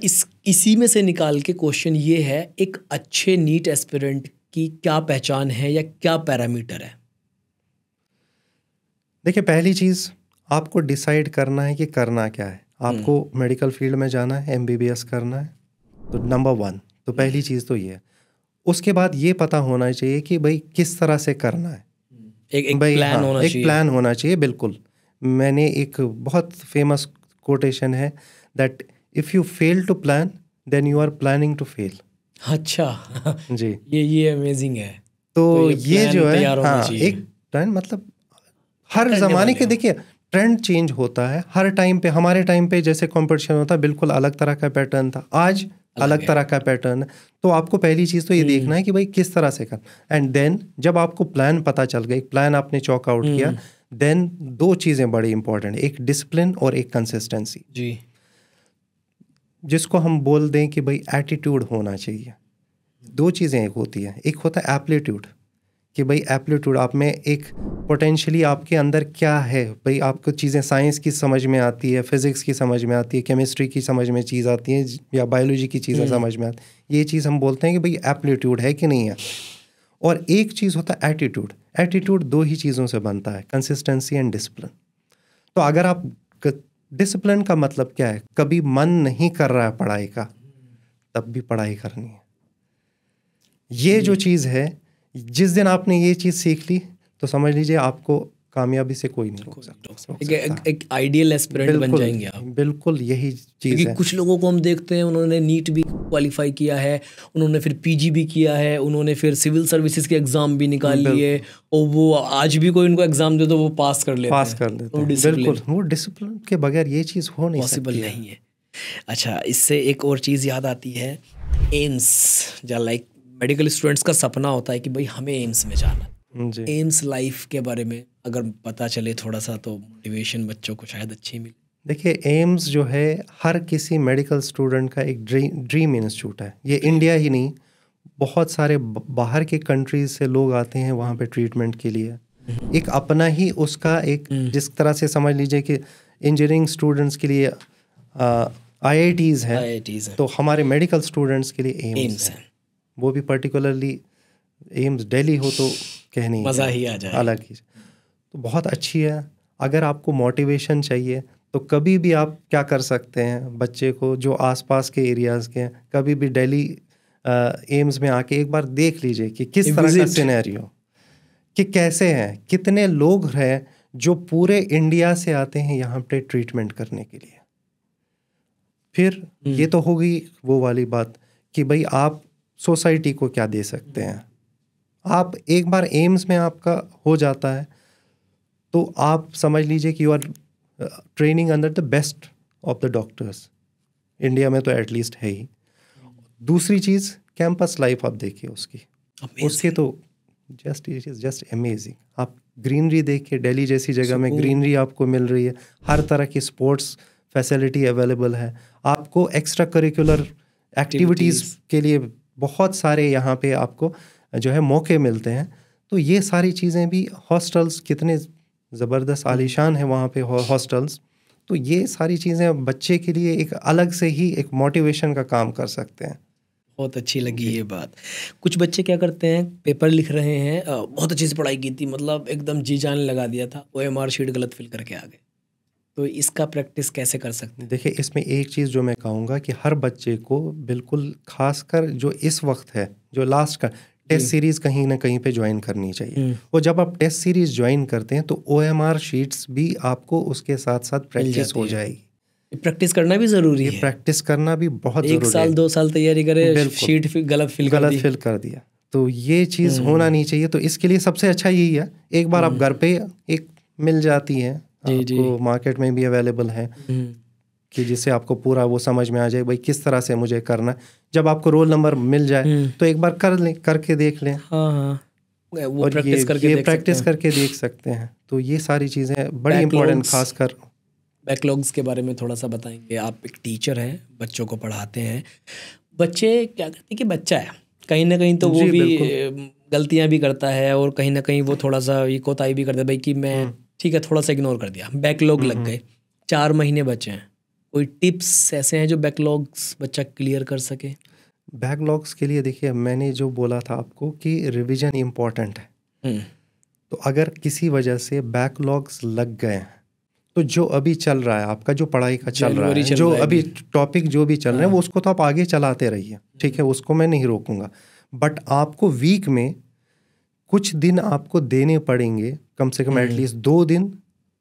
इसी में से निकाल के क्वेश्चन ये है, एक अच्छे नीट एस्पिरेंट की क्या पहचान है या क्या पैरामीटर है? देखिए, पहली चीज़ आपको डिसाइड करना है कि करना क्या है। आपको मेडिकल फील्ड में जाना है, MBBS करना है, तो नंबर 1 तो पहली चीज़ तो ये है। उसके बाद ये पता होना चाहिए कि भाई किस तरह से करना है। एक प्लान होना चाहिए। एक प्लान होना चाहिए, बिल्कुल। मैंने एक बहुत फेमस कोटेशन है that if you fail to plan then you are planning to fail. अच्छा जी, ये अमेजिंग है। तो ये जो है हाँ, एक प्लान, मतलब हर ज़माने के देखिए ट्रेंड चेंज होता है हर टाइम पे। हमारे टाइम पे जैसे कंपटीशन होता है, बिल्कुल अलग तरह का पैटर्न था, आज अलग तरह का पैटर्न है। तो आपको पहली चीज़ तो ये देखना है कि भाई किस तरह से कर, एंड देन जब आपको प्लान पता चल गया, एक प्लान आपने चॉक आउट किया, देन 2 चीज़ें बड़ी इंपॉर्टेंट, एक डिसिप्लिन और एक कंसिस्टेंसी। जी, जिसको हम बोल दें कि भाई एटीट्यूड होना चाहिए। 2 चीज़ें एक होती है, एक होता है एप्लीट्यूड, कि भाई एप्लीट्यूड आप में एक पोटेंशियली आपके अंदर क्या है। भाई आपको चीज़ें साइंस की समझ में आती है, फिज़िक्स की समझ में आती है, केमिस्ट्री की समझ में चीज़ आती है, या बायोलॉजी की चीज़ें समझ में आती है। ये चीज़ हम बोलते हैं कि भाई एप्लीट्यूड है कि नहीं है। और एक चीज़ होता है एटीट्यूड। एटीट्यूड 2 ही चीज़ों से बनता है, कंसिस्टेंसी एंड डिसिप्लिन। तो अगर आप डिसिप्लिन का मतलब क्या है, कभी मन नहीं कर रहा है पढ़ाई का, तब भी पढ़ाई करनी है। ये जो चीज़ है, जिस दिन आपने ये चीज़ सीख ली तो समझ लीजिए आपको कामयाबी से कोई नहीं रोक सकता। एक आइडियल एस्पिरेंट बन जाएंगे आप। बिल्कुल यही चीज़ है। कुछ लोगों को हम देखते हैं, उन्होंने नीट भी क्वालिफाई किया है, उन्होंने फिर पीजी भी किया है, उन्होंने फिर सिविल सर्विसेज के एग्जाम भी निकाल लिए, और वो आज भी कोई उनको एग्जाम दे तो वो पास कर लेते हैं। बिल्कुल, वो डिसिप्लिन के बगैर ये चीज़ हो नहीं सकती, पॉसिबल नहीं है। अच्छा, इससे एक और चीज़ याद आती है, एम्स, जहाँ लाइक मेडिकल स्टूडेंट्स का सपना होता है कि भाई हमें एम्स में जाना। एम्स लाइफ के बारे में अगर पता चले थोड़ा सा तो मोटिवेशन बच्चों को शायद अच्छी मिले। देखिए, एम्स जो है हर किसी मेडिकल स्टूडेंट का एक ड्रीम इंस्टीट्यूट है। ये इंडिया ही नहीं, बहुत सारे बाहर के कंट्रीज से लोग आते हैं वहाँ पे ट्रीटमेंट के लिए। एक अपना ही उसका एक, जिस तरह से समझ लीजिए कि इंजीनियरिंग स्टूडेंट्स के लिए IITs है, तो हमारे मेडिकल स्टूडेंट्स के लिए एम्स है। वो भी पर्टिकुलरली एम्स दिल्ली हो तो कहने मज़ा ही आ जाए, अलग ही। तो बहुत अच्छी है। अगर आपको मोटिवेशन चाहिए तो कभी भी आप क्या कर सकते हैं, बच्चे को जो आसपास के एरियाज़ के हैं, कभी भी दिल्ली एम्स में आके एक बार देख लीजिए कि किस तरह का सिनेरियो, कि कैसे हैं, कितने लोग हैं जो पूरे इंडिया से आते हैं यहाँ पे ट्रीटमेंट करने के लिए। फिर ये तो होगी वो वाली बात कि भाई आप सोसाइटी को क्या दे सकते हैं। आप एक बार एम्स में आपका हो जाता है तो आप समझ लीजिए कि you are training under the best of the doctors, India में तो एटलीस्ट है ही। दूसरी चीज़, कैंपस लाइफ आप देखिए उसके तो इट इज़ जस्ट अमेजिंग। आप ग्रीनरी देखिए, दिल्ली जैसी जगह में ग्रीनरी आपको मिल रही है, हर तरह की स्पोर्ट्स फैसिलिटी अवेलेबल है, आपको एक्स्ट्रा करिकुलर एक्टिविटीज़ के लिए बहुत सारे यहाँ पे आपको जो है मौके मिलते हैं। तो ये सारी चीज़ें भी, हॉस्टल्स कितने ज़बरदस्त आलीशान है वहाँ पे हॉस्टल्स, तो ये सारी चीज़ें बच्चे के लिए एक अलग से ही एक मोटिवेशन का काम कर सकते हैं। बहुत अच्छी लगी ये बात। कुछ बच्चे क्या करते हैं, पेपर लिख रहे हैं, बहुत अच्छी से पढ़ाई की थी, मतलब एकदम जी जान लगा दिया था, OMR शीट गलत फिल करके आ गए। तो इसका प्रैक्टिस कैसे कर सकते हैं? देखिए, इसमें एक चीज़ जो मैं कहूँगा कि हर बच्चे को बिल्कुल, खासकर जो इस वक्त है, जो लास्ट का टेस्ट सीरीज़ कहीं ना कहीं पे ज्वाइन करनी चाहिए। और जब आप टेस्ट सीरीज़ ज्वाइन करते हैं तो OMR शीट्स भी आपको उसके साथ साथ प्रैक्टिस हो जाएगी। प्रैक्टिस करना भी ज़रूरी है। प्रैक्टिस करना भी बहुत ज़रूरी है। 1 साल 2 साल तैयारी करे, शीट गलत फिल कर दिया, तो ये चीज़ होना नहीं चाहिए। तो इसके लिए सबसे अच्छा यही है, एक बार आप घर पे एक मिल जाती है आपको, मार्केट में भी अवेलेबल है, कि जिससे आपको पूरा वो समझ में आ जाए भाई किस तरह से मुझे करना है। जब आपको रोल नंबर मिल जाए तो एक बार करके देख लें। वो और प्रैक्टिस करके देख सकते हैं। तो ये सारी चीज़ें बड़ी इंपॉर्टेंट, खासकर बैकलॉग्स के बारे में थोड़ा सा बताएंगे। आप एक टीचर हैं, बच्चों को पढ़ाते हैं, बच्चे क्या करते हैं कि बच्चा है, कहीं ना कहीं तो वो भी गलतियां भी करता है, और कहीं ना कहीं वो थोड़ा सा ये कोताही भी करता है भाई कि मैं ठीक है थोड़ा सा इग्नोर कर दिया, बैकलॉग लग गए, 4 महीने बचे हैं। कोई टिप्स ऐसे हैं जो बैकलॉग्स बच्चा क्लियर कर सके? बैकलॉग्स के लिए देखिए, मैंने जो बोला था आपको कि रिवीजन इम्पॉर्टेंट है। तो अगर किसी वजह से बैकलॉग्स लग गए हैं तो जो अभी चल रहा है आपका, जो पढ़ाई का चल रहा है, जो अभी टॉपिक जो भी चल रहे हैं, वो उसको तो आप आगे चलाते रहिए, ठीक है, उसको मैं नहीं रोकूंगा। बट आपको वीक में कुछ दिन आपको देने पड़ेंगे, कम से कम एटलीस्ट 2 दिन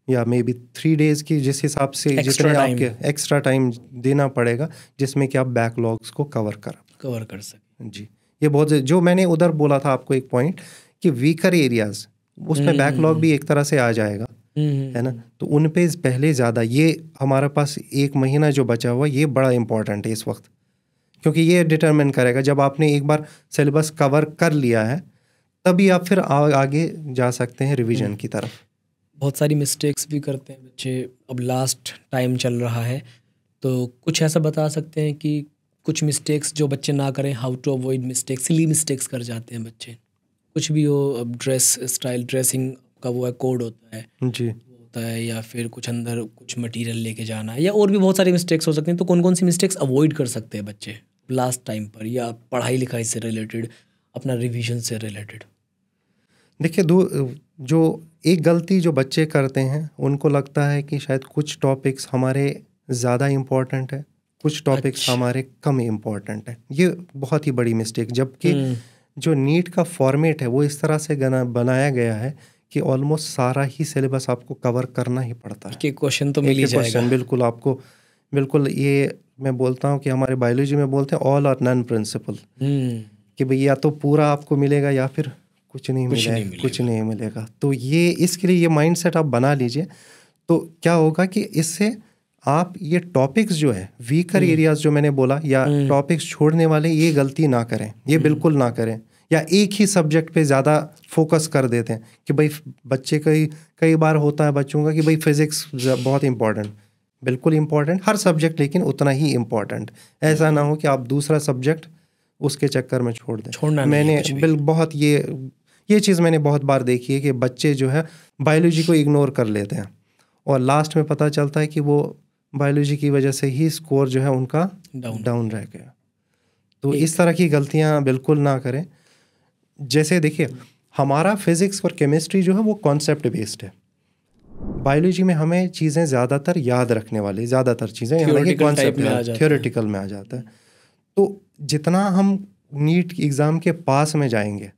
या मे बी 3 डेज की, जिस हिसाब से जितने आपके एक्स्ट्रा टाइम देना पड़ेगा, जिसमें कि आप बैकलॉग्स को कवर कर सकें। जी, ये बहुत, जो मैंने उधर बोला था आपको एक पॉइंट कि वीकर एरियाज, उसमें बैकलॉग भी एक तरह से आ जाएगा, है ना। तो उन पे पहले ज़्यादा, ये हमारे पास 1 महीना जो बचा हुआ, ये बड़ा इंपॉर्टेंट है इस वक्त, क्योंकि ये डिटरमिन करेगा, जब आपने एक बार सिलेबस कवर कर लिया है तभी आप फिर आगे जा सकते हैं रिवीजन की तरफ। बहुत सारी मिस्टेक्स भी करते हैं बच्चे, अब लास्ट टाइम चल रहा है, तो कुछ ऐसा बता सकते हैं कि कुछ मिस्टेक्स जो बच्चे ना करें, how to avoid mistakes, silly mistakes कर जाते हैं बच्चे, कुछ भी हो, अब ड्रेस स्टाइल, ड्रेसिंग का वो है कोड होता है जी, होता है, या फिर कुछ अंदर कुछ मटेरियल लेके जाना है, या और भी बहुत सारी मिस्टेक्स हो सकती हैं। तो कौन कौन सी मिस्टेक्स अवॉइड कर सकते हैं बच्चे लास्ट टाइम पर, या पढ़ाई लिखाई से रिलेटेड, अपना रिवीजन से रिलेटेड? देखिए जो एक गलती जो बच्चे करते हैं, उनको लगता है कि शायद कुछ टॉपिक्स हमारे ज़्यादा इम्पोर्टेंट है, कुछ टॉपिक्स अच्छा। हमारे कम इम्पोर्टेंट है। ये बहुत ही बड़ी मिस्टेक, जबकि जो नीट का फॉर्मेट है वो इस तरह से बनाया गया है कि ऑलमोस्ट सारा ही सिलेबस आपको कवर करना ही पड़ता है। एक क्वेश्चन तो मिल ही जाएगा। क्वेश्चन बिल्कुल आपको, बिल्कुल ये मैं बोलता हूँ कि हमारे बायोलॉजी में बोलते हैं ऑल और नन प्रिंसिपल, कि भाई या तो पूरा आपको मिलेगा या फिर कुछ नहीं मिलेगा। तो ये इसके लिए ये माइंडसेट आप बना लीजिए। तो क्या होगा कि इससे आप ये टॉपिक्स जो है वीकर एरियाज जो मैंने बोला, या टॉपिक्स छोड़ने वाले, ये गलती ना करें, ये बिल्कुल ना करें। या एक ही सब्जेक्ट पे ज़्यादा फोकस कर देते हैं कि भाई बच्चे कई बार होता है बच्चों का कि भाई फिज़िक्स बहुत इंपॉर्टेंट, बिल्कुल इंपॉर्टेंट हर सब्जेक्ट, लेकिन उतना ही इम्पॉर्टेंट। ऐसा ना हो कि आप दूसरा सब्जेक्ट उसके चक्कर में छोड़ दें। मैंने बहुत ये चीज़ मैंने बहुत बार देखी है कि बच्चे जो है बायोलॉजी को इग्नोर कर लेते हैं और लास्ट में पता चलता है कि वो बायोलॉजी की वजह से ही स्कोर जो है उनका डाउन रह गया। तो इस तरह की गलतियां बिल्कुल ना करें। जैसे देखिए, हमारा फिज़िक्स और केमिस्ट्री जो है वो कॉन्सेप्ट बेस्ड है। बायोलॉजी में हमें चीज़ें ज़्यादातर याद रखने वाली, ज़्यादातर चीज़ें कॉन्सेप्ट में, थ्योरेटिकल में आ जाता है। तो जितना हम नीट एग्ज़ाम के पास में जाएंगे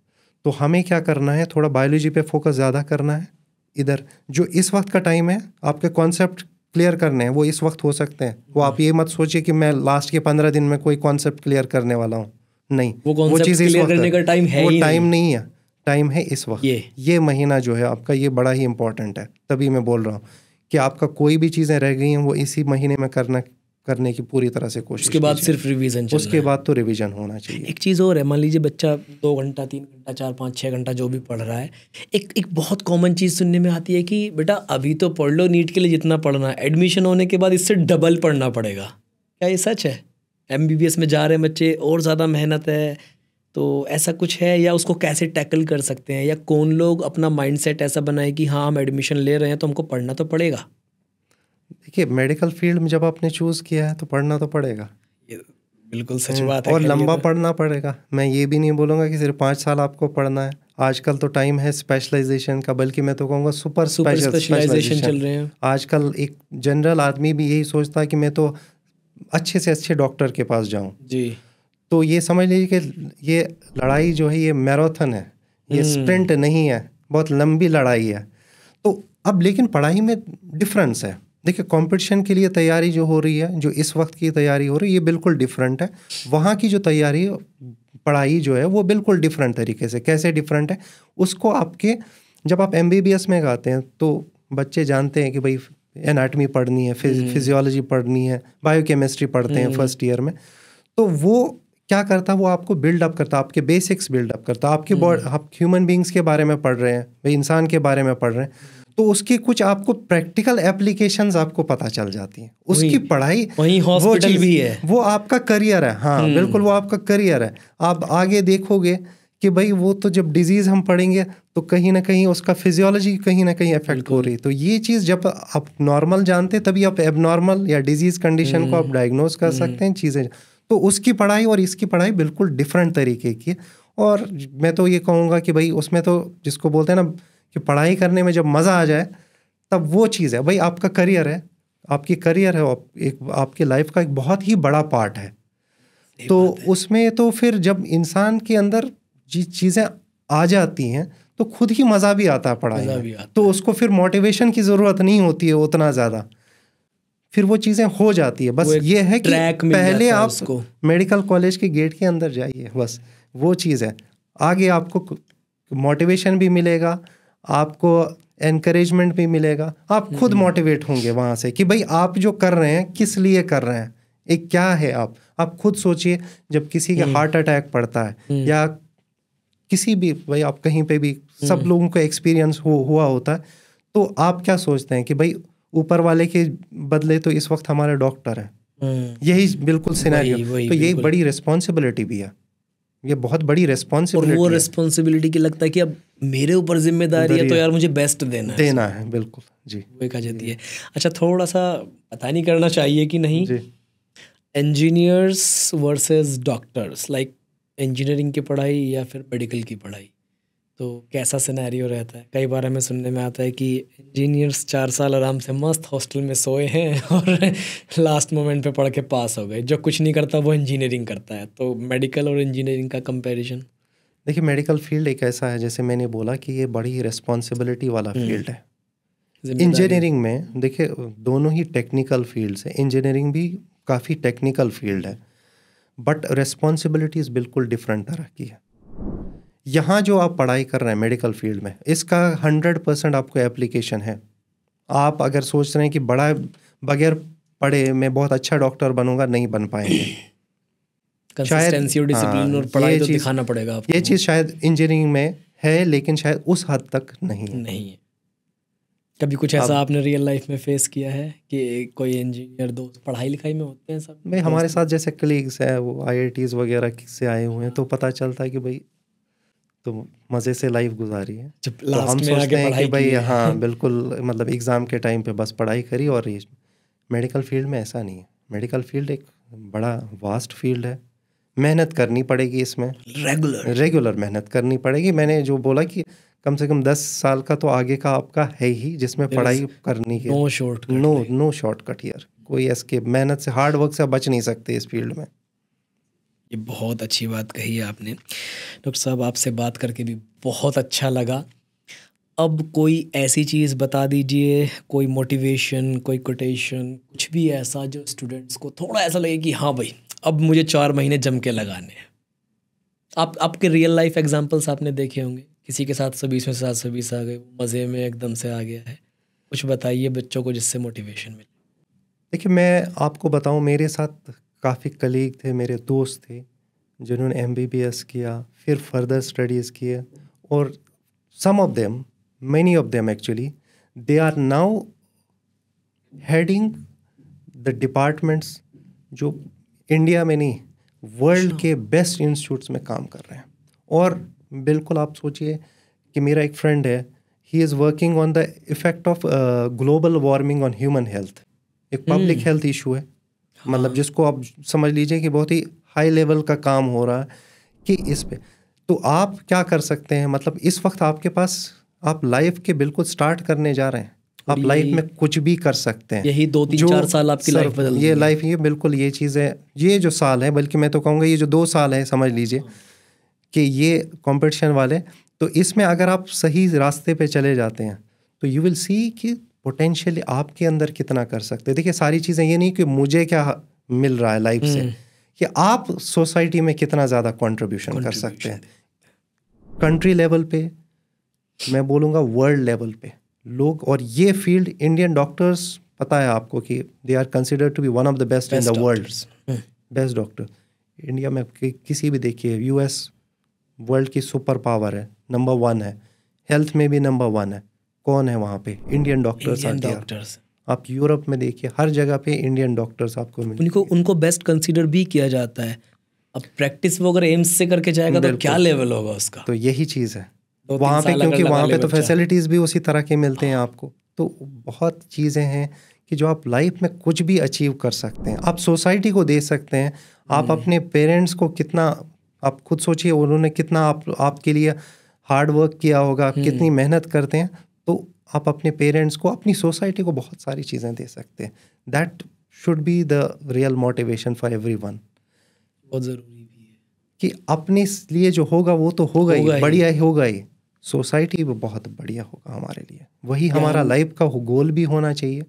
तो हमें क्या करना है, थोड़ा बायोलॉजी पे फोकस ज़्यादा करना है। इधर जो इस वक्त का टाइम है, आपके कॉन्सेप्ट क्लियर करने हैं, वो इस वक्त हो सकते हैं। वो आप ये मत सोचिए कि मैं लास्ट के 15 दिन में कोई कॉन्सेप्ट क्लियर करने वाला हूँ, नहीं, वो चीज़ इस वक्त करने का टाइम है, वो टाइम नहीं है, टाइम है इस वक्त। ये महीना जो है आपका, ये बड़ा ही इंपॉर्टेंट है। तभी मैं बोल रहा हूँ कि आपका कोई भी चीज़ें रह गई हैं वो इसी महीने में करने की पूरी तरह से कोशिश। उसके बाद सिर्फ रिवीजन, उसके बाद तो रिवीजन होना चाहिए। एक चीज़ और है, मान लीजिए बच्चा 2 घंटा 3 घंटा 4 5 6 घंटा जो भी पढ़ रहा है, एक बहुत कॉमन चीज़ सुनने में आती है कि बेटा अभी तो पढ़ लो नीट के लिए जितना पढ़ना है, एडमिशन होने के बाद इससे डबल पढ़ना पड़ेगा। क्या ये सच है? MBBS में जा रहे हैं बच्चे और ज़्यादा मेहनत है, तो ऐसा कुछ है? या उसको कैसे टैकल कर सकते हैं, या कौन लोग अपना माइंडसेट ऐसा बनाए कि हाँ हम एडमिशन ले रहे हैं तो हमको पढ़ना तो पड़ेगा? देखिए, मेडिकल फील्ड में जब आपने चूज़ किया है तो पढ़ना तो पड़ेगा। ये बिल्कुल सच बात है। और लंबा पढ़ना पड़ेगा। मैं ये भी नहीं बोलूँगा कि सिर्फ 5 साल आपको पढ़ना है। आजकल तो टाइम है स्पेशलाइजेशन का, बल्कि मैं तो कहूँगा सुपर स्पेशलाइजेशन चल रहे हैं आजकल। एक जनरल आदमी भी यही सोचता है कि मैं तो अच्छे से अच्छे डॉक्टर के पास जाऊँ जी। तो ये समझ लीजिए कि ये लड़ाई जो है ये मैराथन है, ये स्प्रिंट नहीं है, बहुत लंबी लड़ाई है। तो अब लेकिन पढ़ाई में डिफरेंस है। देखिए, कंपटीशन के लिए तैयारी जो हो रही है, जो इस वक्त की तैयारी हो रही है, ये बिल्कुल डिफरेंट है। वहाँ की जो तैयारी पढ़ाई जो है वो बिल्कुल डिफरेंट तरीके से। कैसे डिफरेंट है उसको आपके, जब आप MBBS में गाते हैं तो बच्चे जानते हैं कि भाई एनाटमी पढ़नी है, फिजियोलॉजी पढ़नी है, बायोकेमिस्ट्री पढ़ते हैं फर्स्ट ईयर में। तो वो क्या करता है, वो आपको बिल्डअप करता है, आपके बेसिक्स बिल्डअप करता है। आपके आप ह्यूमन बींग्स के बारे में पढ़ रहे हैं, भाई इंसान के बारे में पढ़ रहे हैं, तो उसकी कुछ आपको प्रैक्टिकल एप्लीकेशंस आपको पता चल जाती हैं। उसकी पढ़ाई, वही हॉस्पिटल भी है, वो आपका करियर है। हाँ बिल्कुल, वो आपका करियर है। आप आगे देखोगे कि भाई वो तो जब डिजीज़ हम पढ़ेंगे तो कहीं ना कहीं उसका फिजियोलॉजी कहीं ना कहीं इफेक्ट हो रही है। तो ये चीज़ जब आप नॉर्मल जानते तभी आप एबनॉर्मल या डिजीज़ कंडीशन को आप डायग्नोज कर सकते हैं चीज़ें। तो उसकी पढ़ाई और इसकी पढ़ाई बिल्कुल डिफरेंट तरीके की। और मैं तो ये कहूँगा कि भाई उसमें तो जिसको बोलते हैं ना कि पढ़ाई करने में जब मज़ा आ जाए तब वो चीज़ है। भाई आपका करियर है, आपकी करियर है, एक आपकी लाइफ का एक बहुत ही बड़ा पार्ट है। तो उसमें तो फिर जब इंसान के अंदर चीज़ें आ जाती हैं तो खुद ही मज़ा भी आता है पढ़ाई में। तो उसको फिर मोटिवेशन की ज़रूरत नहीं होती है उतना ज़्यादा, फिर वो चीज़ें हो जाती है। बस ये है कि पहले आप मेडिकल कॉलेज के गेट के अंदर जाइए, बस वो चीज़ है। आगे आपको मोटिवेशन भी मिलेगा, आपको एनकरेजमेंट भी मिलेगा, आप खुद मोटिवेट होंगे वहाँ से कि भाई आप जो कर रहे हैं किस लिए कर रहे हैं, एक क्या है। आप खुद सोचिए, जब किसी के हार्ट अटैक पड़ता है या किसी भी, भाई आप कहीं पे भी, सब लोगों का एक्सपीरियंस हुआ होता है, तो आप क्या सोचते हैं कि भाई ऊपर वाले के बदले तो इस वक्त हमारे डॉक्टर हैं। यही बिल्कुल सिनेरियो। तो यही बड़ी रिस्पॉन्सिबिलिटी भी है, ये बहुत बड़ी रिस्पॉन्सिबिलिटी। और वो रिस्पॉन्सिबिलिटी की लगता है कि अब मेरे ऊपर जिम्मेदारी है तो यार मुझे बेस्ट देना है। बिल्कुल जी, वो एक आ जाती है। अच्छा, थोड़ा सा पता नहीं करना चाहिए कि नहीं, engineers versus doctors, like engineering की पढ़ाई या फिर मेडिकल की पढ़ाई, तो कैसा सिनेरियो रहता है? कई बार हमें सुनने में आता है कि इंजीनियर्स 4 साल आराम से मस्त हॉस्टल में सोए हैं और लास्ट मोमेंट पे पढ़ के पास हो गए। जो कुछ नहीं करता वो इंजीनियरिंग करता है। तो मेडिकल और इंजीनियरिंग का कंपैरिजन? देखिए, मेडिकल फील्ड एक ऐसा है, जैसे मैंने बोला कि ये बड़ी रिस्पॉन्सिबिलिटी वाला फील्ड है। इंजीनियरिंग में देखिए दोनों ही टेक्निकल फील्ड्स है, इंजीनियरिंग भी काफ़ी टेक्निकल फील्ड है, बट रिस्पॉन्सिबिलिटीज़ बिल्कुल डिफरेंट तरह की है। यहाँ जो आप पढ़ाई कर रहे हैं मेडिकल फील्ड में, इसका 100% आपको एप्लीकेशन है। आप अगर सोच रहे हैं कि बड़ा बगैर पढ़े मैं बहुत अच्छा डॉक्टर बनूंगा, नहीं बन पाएंगे। कंसिस्टेंसी और डिसिप्लिन और पढ़ाई तो दिखाना पड़ेगा आपको। ये चीज़ शायद इंजीनियरिंग में है, लेकिन शायद उस हद तक नहीं है। कभी कुछ ऐसा आपने रियल लाइफ में फेस किया है कि कोई इंजीनियर दोस्त पढ़ाई लिखाई में होते हैं सब? भाई हमारे साथ जैसे कलीग्स हैं, वो IITs वगैरह से आए हुए हैं, तो पता चलता है कि भाई तो मज़े से लाइफ गुजारी है। तो हम सोचते हैं कि भाई हाँ बिल्कुल, मतलब एग्ज़ाम के टाइम पे बस पढ़ाई करी। और ये मेडिकल फील्ड में ऐसा नहीं है। मेडिकल फील्ड एक बड़ा वास्ट फील्ड है, मेहनत करनी पड़ेगी इसमें, रेगुलर मेहनत करनी पड़ेगी। मैंने जो बोला कि कम से कम 10 साल का तो आगे का आपका है ही, जिसमें पढ़ाई करनी है। नो शॉर्टकट हियर, कोई एस्केप। मेहनत से, हार्ड वर्क से बच नहीं सकते इस फील्ड में। ये बहुत अच्छी बात कही है आपने डॉक्टर साहब। आपसे बात करके भी बहुत अच्छा लगा। अब कोई ऐसी चीज़ बता दीजिए, कोई मोटिवेशन, कोई कोटेशन, कुछ भी ऐसा जो स्टूडेंट्स को थोड़ा ऐसा लगे कि हाँ भाई अब मुझे 4 महीने जम के लगाने हैं। आपके रियल लाइफ एग्जांपल्स आपने देखे होंगे, किसी के 720 में 720 आ गए, मज़े में एकदम से आ गया है। कुछ बताइए बच्चों को जिससे मोटिवेशन मिले। देखिए, मैं आपको बताऊं, मेरे साथ काफ़ी कलीग थे, मेरे दोस्त थे जिन्होंने MBBS किया, फिर फर्दर स्टडीज़ किए, और some of them, many of them actually, they are now heading the departments जो इंडिया में नहीं, वर्ल्ड के बेस्ट इंस्टीट्यूट्स में काम कर रहे हैं। और बिल्कुल आप सोचिए कि मेरा एक फ्रेंड है, he is working on the effect of global warming on human health. एक पब्लिक हेल्थ इशू है, मतलब जिसको आप समझ लीजिए कि बहुत ही हाई लेवल का काम हो रहा है कि इस पे। तो आप क्या कर सकते हैं, मतलब इस वक्त आपके पास, आप लाइफ के बिल्कुल स्टार्ट करने जा रहे हैं, आप लाइफ में कुछ भी कर सकते हैं। यही 2-3-4 साल आपकी लाइफ बदल ये लाइफ, ये बिल्कुल ये चीज़ें, ये जो साल है, बल्कि मैं तो कहूँगा ये जो 2 साल है, समझ लीजिए कि ये कंपटीशन वाले, तो इसमें अगर आप सही रास्ते पे चले जाते हैं तो यू विल सी कि पोटेंशियली आपके अंदर कितना कर सकते हैं। देखिए, सारी चीज़ें ये नहीं कि मुझे क्या मिल रहा है लाइफ से, कि आप सोसाइटी में कितना ज़्यादा कंट्रीब्यूशन कर सकते हैं। कंट्री लेवल पे, मैं बोलूँगा वर्ल्ड लेवल पे लोग, और ये फील्ड, इंडियन डॉक्टर्स, पता है आपको कि they are considered to be one of the best in the world, best doctor. India में किसी भी देखिए, US वर्ल्ड की सुपर पावर है, नंबर 1 है, हेल्थ में भी नंबर 1 है। कौन है वहाँ पे? Indian doctors. आप यूरोप में देखिए, हर जगह पे इंडियन डॉक्टर्स आपको मिलेंगे। उनको बेस्ट कंसीडर भी किया जाता है। अब प्रैक्टिस वो अगर एम्स से करके जाएगा तो क्या लेवल होगा उसका। तो यही चीज़ है वहाँ पे, क्योंकि वहाँ पे तो फैसिलिटीज़ भी उसी तरह के मिलते हैं आपको। तो बहुत चीज़ें हैं कि जो आप लाइफ में कुछ भी अचीव कर सकते हैं, आप सोसाइटी को दे सकते हैं। आप अपने पेरेंट्स को कितना, आप खुद सोचिए, उन्होंने कितना आपके लिए हार्ड वर्क किया होगा, आप कितनी मेहनत करते हैं, तो आप अपने पेरेंट्स को, अपनी सोसाइटी को बहुत सारी चीज़ें दे सकते हैं। That should be the real motivation for everyone. बहुत ज़रूरी भी है कि अपने लिए जो होगा वो तो होगा ही, बढ़िया ही होगा ही, सोसाइटी भी बहुत बढ़िया होगा हमारे लिए। वही हमारा लाइफ का गोल भी होना चाहिए।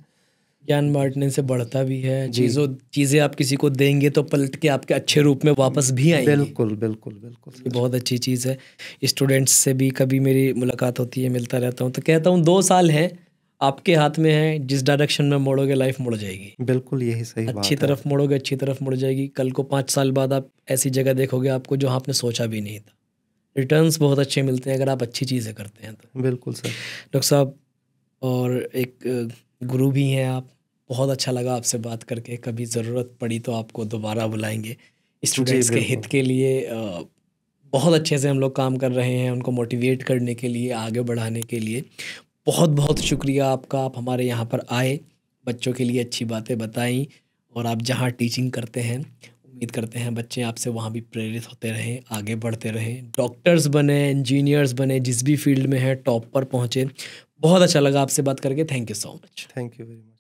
ज्ञान बांटने से बढ़ता भी है। चीज़ें आप किसी को देंगे तो पलट के आपके अच्छे रूप में वापस भी आएंगी। बिल्कुल बिल्कुल बिल्कुल, ये बहुत अच्छी चीज़ है। स्टूडेंट्स से भी कभी मेरी मुलाकात होती है, मिलता रहता हूँ, तो कहता हूँ 2 साल हैं आपके हाथ में है, जिस डायरेक्शन में मोड़ोगे लाइफ मुड़ जाएगी। बिल्कुल यही सही बात है। अच्छी तरफ मोड़ोगे, अच्छी तरफ मुड़ जाएगी। कल को 5 साल बाद आप ऐसी जगह देखोगे आपको जहाँ आपने सोचा भी नहीं था। रिटर्न्स बहुत अच्छे मिलते हैं अगर आप अच्छी चीज़ें करते हैं तो। बिल्कुल सर। डॉक्टर साहब, और एक गुरु भी हैं आप, बहुत अच्छा लगा आपसे बात करके। कभी ज़रूरत पड़ी तो आपको दोबारा बुलाएंगे। स्टूडेंट्स के हित के लिए बहुत अच्छे से हम लोग काम कर रहे हैं, उनको मोटिवेट करने के लिए, आगे बढ़ाने के लिए। बहुत बहुत शुक्रिया आपका, आप हमारे यहाँ पर आए, बच्चों के लिए अच्छी बातें बताई, और आप जहाँ टीचिंग करते हैं उम्मीद करते हैं बच्चे आपसे वहाँ भी प्रेरित होते रहें, आगे बढ़ते रहें, डॉक्टर्स बने, इंजीनियर्स बने, जिस भी फील्ड में है टॉप पर पहुँचे। बहुत अच्छा लगा आपसे बात करके, thank you so much. Thank you very much.